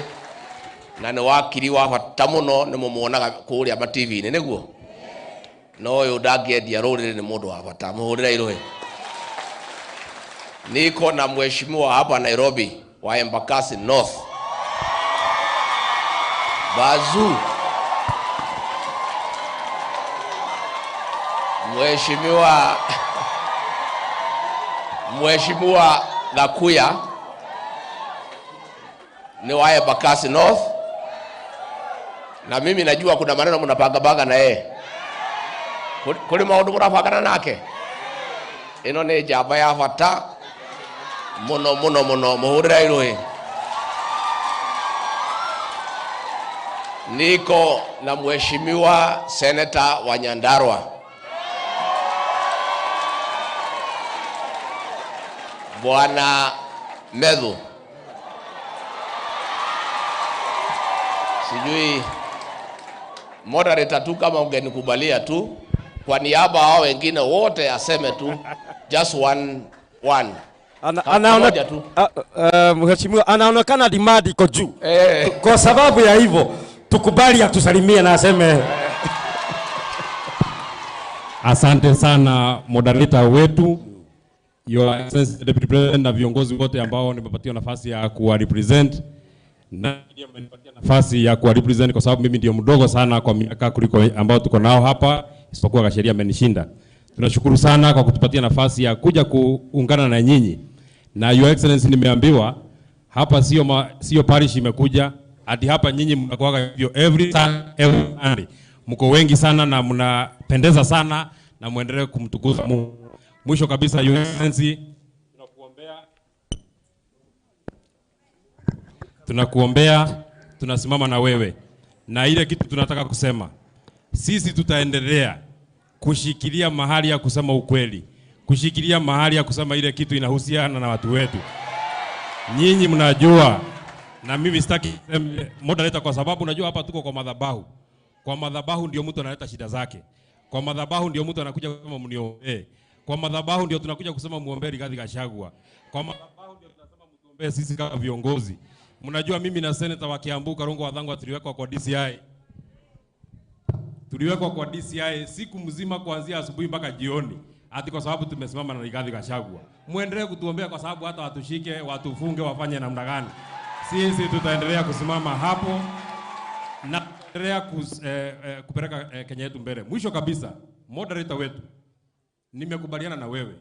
na nĩ wakiri wa bata mũno, nĩ mũmuonaga kũrĩa TV-inĩ nĩguo. No ũyũ ndangĩendia rũrĩrĩ, nĩ mũndũ wa bata, mũhũrĩra iroe. Niko na mheshimiwa hapa Nairobi wa Embakasi North, Bazu. Mheshimiwa Gakuya ni wa Embakasi North, na mimi najua kuna maneno mnapanga na yeye. Kuli maundu murapangana nake. Ino ni njamba ya bata muno, mũhũrĩra iroe. Niko na mheshimiwa Senator wa Nyandarua, Bwana Medhu. Sijui moderator tu kama ungenikubalia tu kwa niaba hao wengine wote aseme tu just one. Mheshimiwa anaonekana demand iko juu. Kwa sababu ya hivyo tukubali atusalimie na aseme. Asante sana moderator wetu, Your Excellency Deputy President, na viongozi wote ambao nimepatiwa nafasi ya kuwa represent, na ndio mmenipatia nafasi ya kuwa represent kwa sababu mimi ndio mdogo sana kwa miaka kuliko ambao tuko nao hapa, isipokuwa kasheria amenishinda. Tunashukuru sana kwa kutupatia nafasi ya kuja kuungana na nyinyi. Na Your Excellency, nimeambiwa hapa sio parish imekuja, hadi hapa nyinyi mnakuwa hivyo every Sunday. Mko wengi sana na mnapendeza sana, na muendelee kumtukuza Mungu. Mwisho kabisa, Your Excellency, tunakuombea, tunasimama na wewe. Na ile kitu tunataka kusema, sisi tutaendelea kushikilia mahali ya kusema ukweli, kushikilia mahali ya kusema ile kitu inahusiana na watu wetu. Nyinyi mnajua, na mimi sitaki moderator, kwa sababu najua hapa tuko kwa madhabahu. Kwa madhabahu ndio mtu analeta shida zake. Kwa madhabahu ndio mtu anakuja kusema mniombee. Kwa madhabahu ndio tunakuja kusema muombee Rigathi Gachagua. Kwa madhabahu ndio tunasema mtuombee sisi kama viongozi. Mnajua mimi na Senator wa Kiambu Karungo Wathangwa tuliwekwa kwa DCI. Tuliwekwa kwa DCI siku mzima kuanzia asubuhi mpaka jioni, hadi kwa sababu tumesimama na Rigathi Gachagua. Muendelee kutuombea kwa sababu hata watushike, watufunge, wafanye namna gani, sisi tutaendelea kusimama hapo na endelea kupeleka Kenya yetu mbele. Mwisho kabisa, moderator wetu, nimekubaliana na wewe.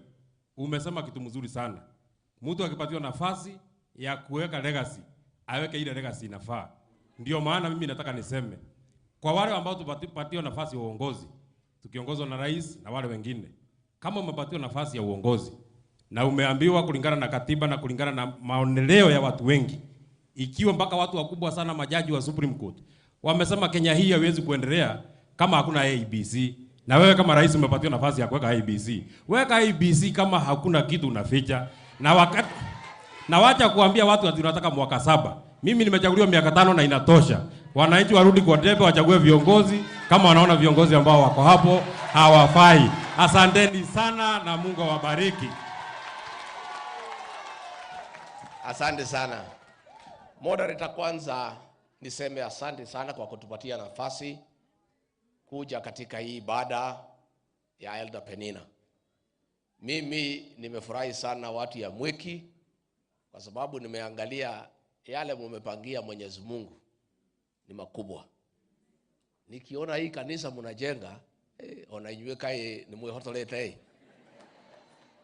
Umesema kitu mzuri sana. Mtu akipatiwa nafasi ya kuweka legacy, aweke ile legacy inafaa. Ndio maana mimi nataka niseme kwa wale ambao tupatiwa nafasi ya uongozi, tukiongozwa na rais na wale wengine, kama umepatiwa nafasi ya uongozi na umeambiwa kulingana na katiba na kulingana na maoneleo ya watu wengi, ikiwa mpaka watu wakubwa sana, majaji wa Supreme Court wamesema Kenya hii haiwezi kuendelea kama hakuna ABC, na wewe kama rais umepatiwa nafasi ya kuweka ABC, weka ABC kama hakuna kitu unaficha. Na wacha kuambia watu ati tunataka mwaka 7. Mimi nimechaguliwa miaka 5 na inatosha. Wananchi warudi kwa debe, wachague viongozi kama wanaona viongozi ambao wako hapo hawafai. Asanteni sana na Mungu awabariki. Asante sana. Moderator, kwanza niseme asante sana kwa kutupatia nafasi kuja katika hii ibada ya Elder Penina. Mimi nimefurahi sana watu ya Mwiki kwa sababu nimeangalia yale mumepangia Mwenyezi Mungu ni makubwa. Nikiona hii kanisa mnajenga, onaiweka ni mwehotolete.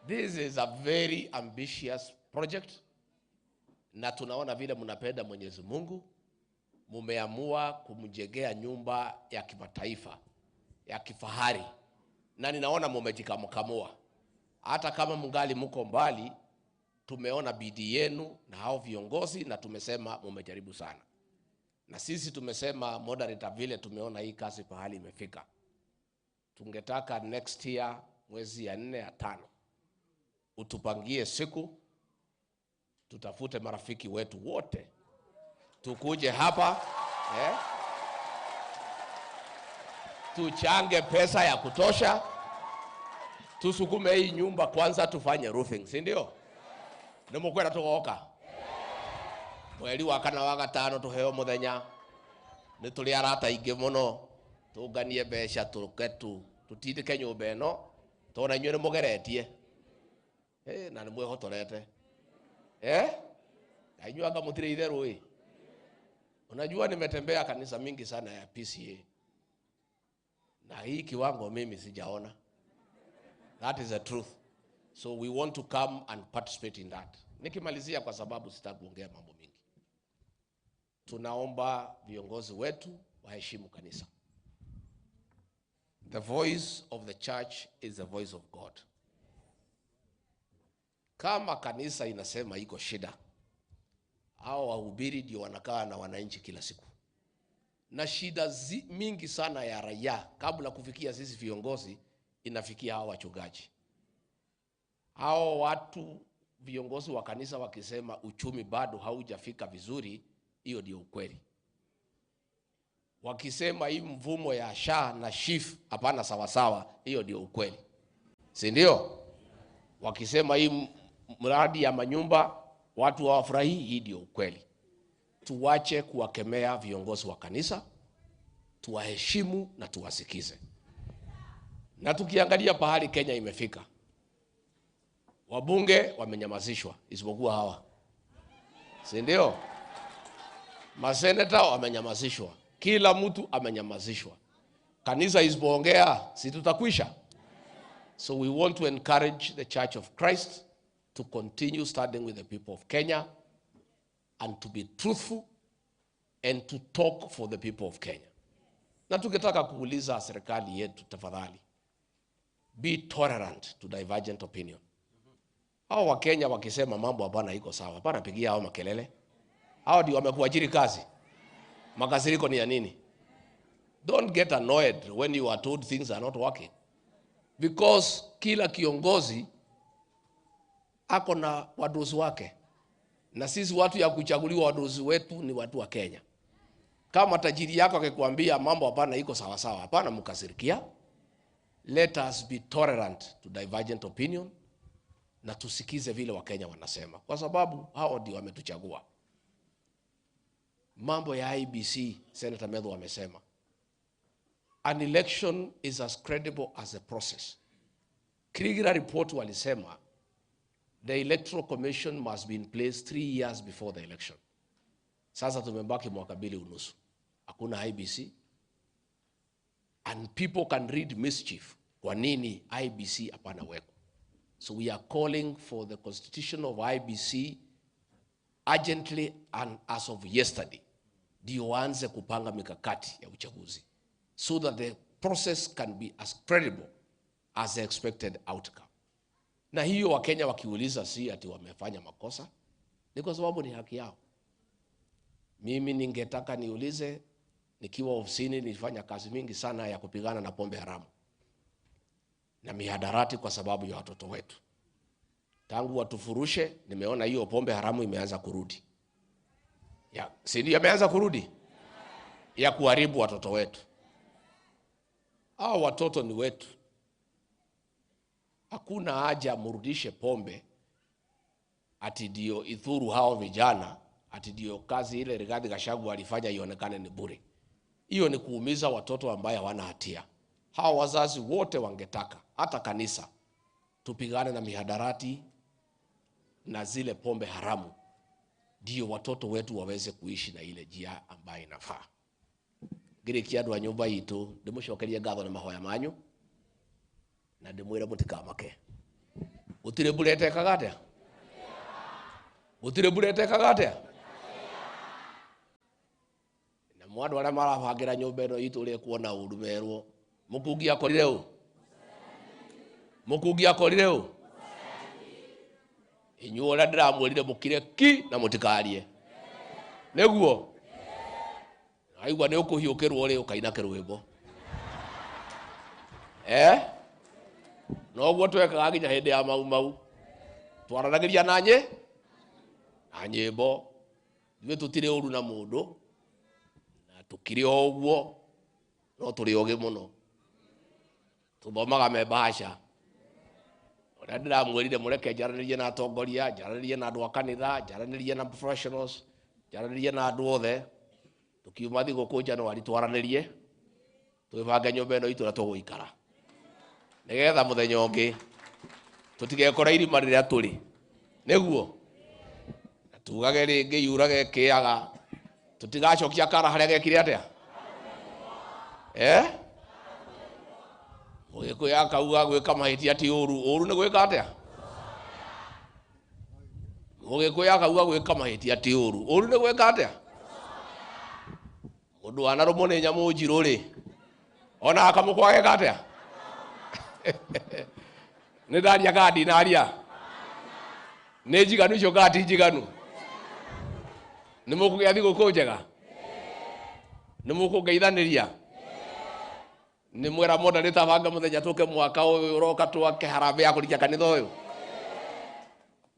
This is a very ambitious project. Na tunaona vile mnapenda Mwenyezi Mungu, mumeamua kumjengea nyumba ya kimataifa, ya kifahari. Na ninaona mumejikamukamua. Hata kama mungali mko mbali, tumeona bidii yenu na hao viongozi na tumesema mumejaribu sana. Na sisi tumesema moderator, vile tumeona hii kazi pahali imefika, tungetaka next year mwezi ya 4 ya 5 utupangie siku, tutafute marafiki wetu wote tukuje hapa, tuchange pesa ya kutosha, tusukume hii nyumba kwanza, tufanye roofing, si ndio? Nimukwenda tugoka mweri wa 4 wa 5 tuheo muthenya, ni tuli arata ingi muno, tunganie mbeca tuketu tutindike nyumba eno, tona inyuĩ nĩ mũgeretie na nĩ mwĩhotorete na inyuĩ anga mũtirĩ itherũ. Unajua nimetembea kanisa mingi sana ya PCA na hii kiwango mimi sijaona. That is the truth. So we want to come and participate in that. Nikimalizia kwa sababu sitakuongea mambo mingi. Tunaomba viongozi wetu waheshimu kanisa. The voice of the church is the voice of God. Kama kanisa inasema iko shida, hao wahubiri ndio wanakaa na wananchi kila siku. Na shida mingi sana ya raia kabla kufikia sisi viongozi inafikia hao wachungaji. Hao watu viongozi wa kanisa wakisema uchumi bado haujafika vizuri, hiyo ndio ukweli. Wakisema hii mvumo ya SHA na SHIF hapana sawa sawa, hiyo ndio ukweli. Si ndio? Wakisema hii mradi ya manyumba watu hawafurahi, hii ndio ukweli. Tuwache kuwakemea viongozi wa kanisa, tuwaheshimu na tuwasikize. Na tukiangalia pahali Kenya imefika, wabunge wamenyamazishwa isipokuwa hawa, si ndio? Maseneta wamenyamazishwa, kila mtu amenyamazishwa. Kanisa isipoongea si tutakwisha? So we want to encourage the Church of Christ to continue standing with the people of Kenya and to be truthful and to talk for the people of Kenya. Na tukitaka kuuliza serikali yetu, tafadhali be tolerant to divergent opinion. Hao wa Kenya wakisema mambo hapana iko sawa, hapana pigia hao makelele. Hao ndio wamekuajiri kazi. Makasiriko ni ya nini? Don't get annoyed when you are told things are not working. Because kila kiongozi ako na wadosi wake. Na sisi watu ya kuchaguliwa wadosi wetu ni watu wa Kenya. Kama tajiri yako akikwambia mambo hapana iko sawa sawa, hapana mkasirikia. Let us be tolerant to divergent opinion na tusikize vile wa Kenya wanasema, kwa sababu hao ndio wametuchagua. Mambo ya IBC, Senator Medho amesema, an election is as credible as a process. Kriegler report walisema the electoral commission must be in place 3 years before the election. Sasa tumebaki mwaka 2.5. Hakuna IBC. And people can read mischief. Kwa nini IBC hapana weko? So we are calling for the constitution of IBC urgently and as of yesterday, ndio waanze kupanga mikakati ya uchaguzi so that the process can be as credible as the expected outcome. Na hiyo Wakenya wakiuliza si ati wamefanya makosa, ni kwa sababu ni haki yao. Mimi ningetaka niulize, nikiwa ofisini nilifanya kazi mingi sana ya kupigana na pombe haramu na mihadarati kwa sababu ya watoto wetu. Tangu watufurushe, nimeona hiyo pombe haramu imeanza kurudi. Si ndio imeanza kurudi? Ya kuharibu watoto wetu. Hao watoto ni wetu. Hakuna haja murudishe pombe ati ndio idhuru hao vijana, ati ndio kazi ile Rigathi Gachagua alifanya ionekane ni bure. Hiyo ni kuumiza watoto ambao hawana hatia. Hao wazazi wote wangetaka, hata kanisa, tupigane na mihadarati na zile pombe haramu, ndio watoto wetu waweze kuishi na ile njia ambayo inafaa. Ngirikia andu a nyumba itu ndimucokerie ngatho na mahoya manyu na ndimwire mutikamake. Gutire burete kagate? Gutire burete kagate? Na mwandu aria marabangira nyumba ino itu ri kuona uru merwo mukungi akorire u? Mukungi akorire u? Inyu ora ndiramwirire mukire ki na mutikarie. Neguo? Aigwa ni ukuhiukirwo ri ukaina kirwimbo. No gwo twekaga nginya hindi ya mau twaranagiria nanye na nyimbo. Ithuĩ tutire uru na mundu na tukire ogwo, no turi ogi muno. Tuthomaga mebasha. Ora ndiramwirire mureke njaranirie na atongoria, njaranirie na andu a kanitha, njaranirie na professionals, njaranirie na andu othe. Tukiuma thigũkũ Januari twaranirie, twibange nyumba ino itu na tũgũikara, nigetha muthenya ũngĩ tutigekora irima rĩrĩa tũrĩ. Nĩguo tugage rĩngĩ yurage kĩaga, tutigacokia kara harĩa gekire atĩa? Mũgĩkũyũ akauga gwĩka mahĩtia ti ũru. Ũru nĩ gwĩka atĩa? Mũgĩkũyũ akauga gwĩka mahĩtia ti ũru. Ũru nĩ gwĩka atĩa? Mundu wanarumwo nĩ nyamu njirũ rĩ, ona akamũkwage atĩa? Nĩ ndaria kana ndinaria? Nĩ njiganu icio kana ti njiganu? Nĩ mũkũgĩa thigũkũ njega? Nĩ mũkũngeithanĩria? Nĩ mwĩra mũnda nĩtabanga mũthenya tũke mwaka ũyũ ũroka twake harambĩ ya kũrikia kanitha ũyũ?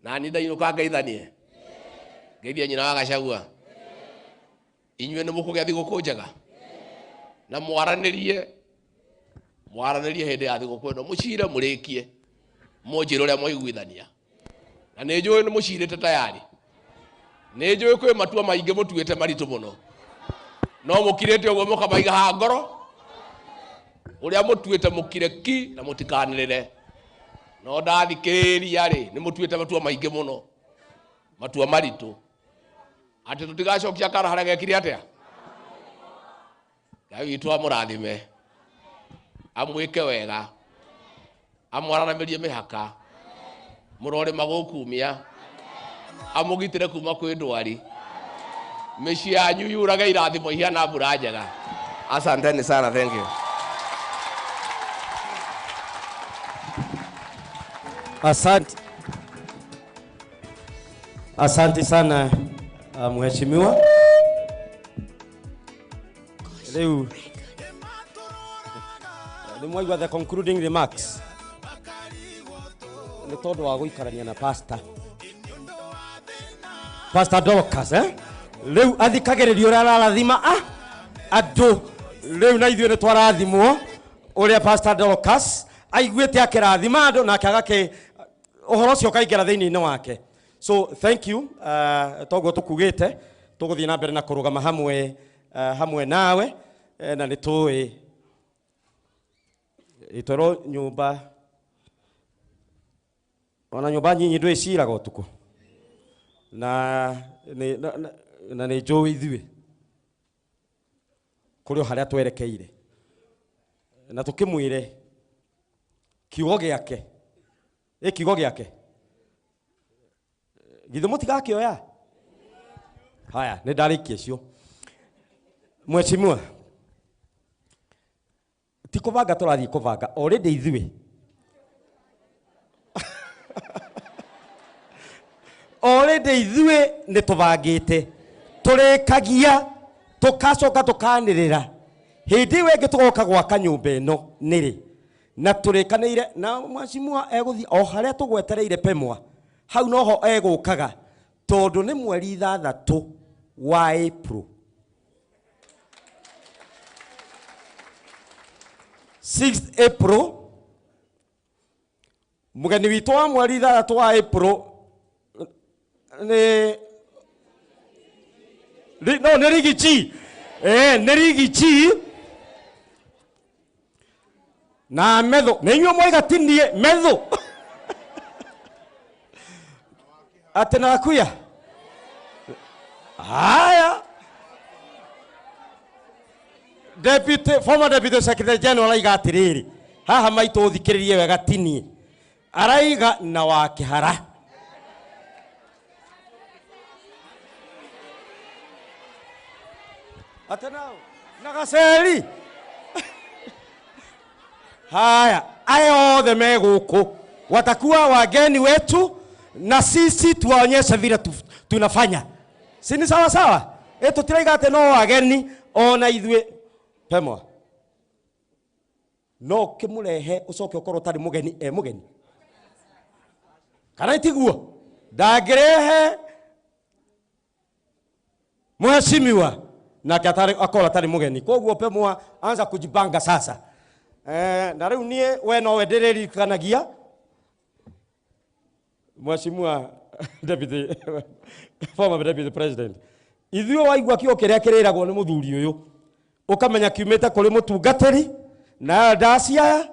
Na nĩ ndainũka ngeithanie? Ngeithia nyina wa Gachagua? Inyuĩ nĩ mũkũgĩa thigũkũ njega? Na mwaranirie hindi ya thigũkũ ĩno, mũcire mũrĩkie, mũnjĩre ũrĩa mwaiguithania. Na nĩ njũĩ nĩ mũcirĩte tayari. Nĩ njũĩ kwĩ matua maingĩ mũtuĩte maritũ mũno, no mũkirĩte ũguo mũkamaiga ha ngoro. Ũrĩa mũtuĩte mũkire ki na mũtikanĩrĩre. No ndathikĩrĩria rĩ, nĩ mũtuĩte matua maingĩ mũno, matua maritũ. Ati tutigacokia kara harĩa gekire atĩa? Ngai witũ amũrathime, amwĩke wega, amwaranĩrie mĩhaka, mũrore magũkumia, amũgitĩre kuma kwĩ ndwari, mĩciĩ yanyu yurage irathimo ihana mbura njega. Asanteni sana, thank you. Asante sana mheshimiwa. Leo ni mwaigua the concluding remarks. Ni todo wa guikarania na Pastor Dorcas leu athikagererio rarathima andu leu na ithuĩ nĩ twarathimwo ũrĩa Pastor Dorcas aiguĩte akĩrathima andu na akagake ũhoro ũcio kaingĩra thĩinĩ wake. So thank you toguo tukugite tuguthie na mbere na kurugama hamwe nawe na nitui itoro nyumba ona nyumba nyinyi ndwe ciraga utuku na nĩ njũĩ ithuĩ kũrĩ harĩa twerekeire, na tukimwire kiugo gĩake Ikigo giake. Githumo tigakioya. Haya, nĩ ndarĩkia cio. Mheshimiwa. Ti kũbanga tũrathiĩ kũbanga. Already ithuĩ. Already ithuĩ nĩ tũbangĩte. Tũrĩkagia, tũkacoka tũkanĩrĩra. Hĩndĩ ĩyo ĩngĩ tũgoka gwaka nyũmba ĩno nĩrĩ. Na tũrĩkanĩire na Mheshimiwa egũthiĩ o harĩa tũgwetereire Pemwa. Hau noho egũkaga. Tondũ nĩ mweri 6 wa April. 6th April. Mũgeni witũ wa mweri 6 wa April nĩ Rigichi. Nĩ Rigichi. Na Metho. Nĩ inyuĩ moigatinie Metho. Ati nakuya. Haya. Former Deputy Secretary General aiga atiriri. Haha maitu uthikiririe wega tinie. Araiga na wa Kihara. Ati nao. Nagaseri. Haya. Ayo othe meguku. Watakuwa wageni wetu. Na sisi tuwaonyesha vile tunafanya. Si ni sawa sawa? Tutiraiga ati no wageni ona ithuĩ Pemwa. No kimurehe ucoke ukorwo tari mugeni mugeni. Kana itiguo? Ndangĩrehe Mheshimiwa na akora tari mugeni. Koguo Pemwa anza kujibanga sasa. Na rĩu niĩ we no wendereririkanagia Mheshimiwa Deputy former Deputy President. Ithuĩ waigua kĩo kĩrĩa kĩrĩragwo nĩ mũthuri ũyũ. Ukamenya kiumĩte kũrĩ mũtungatĩri na ndacia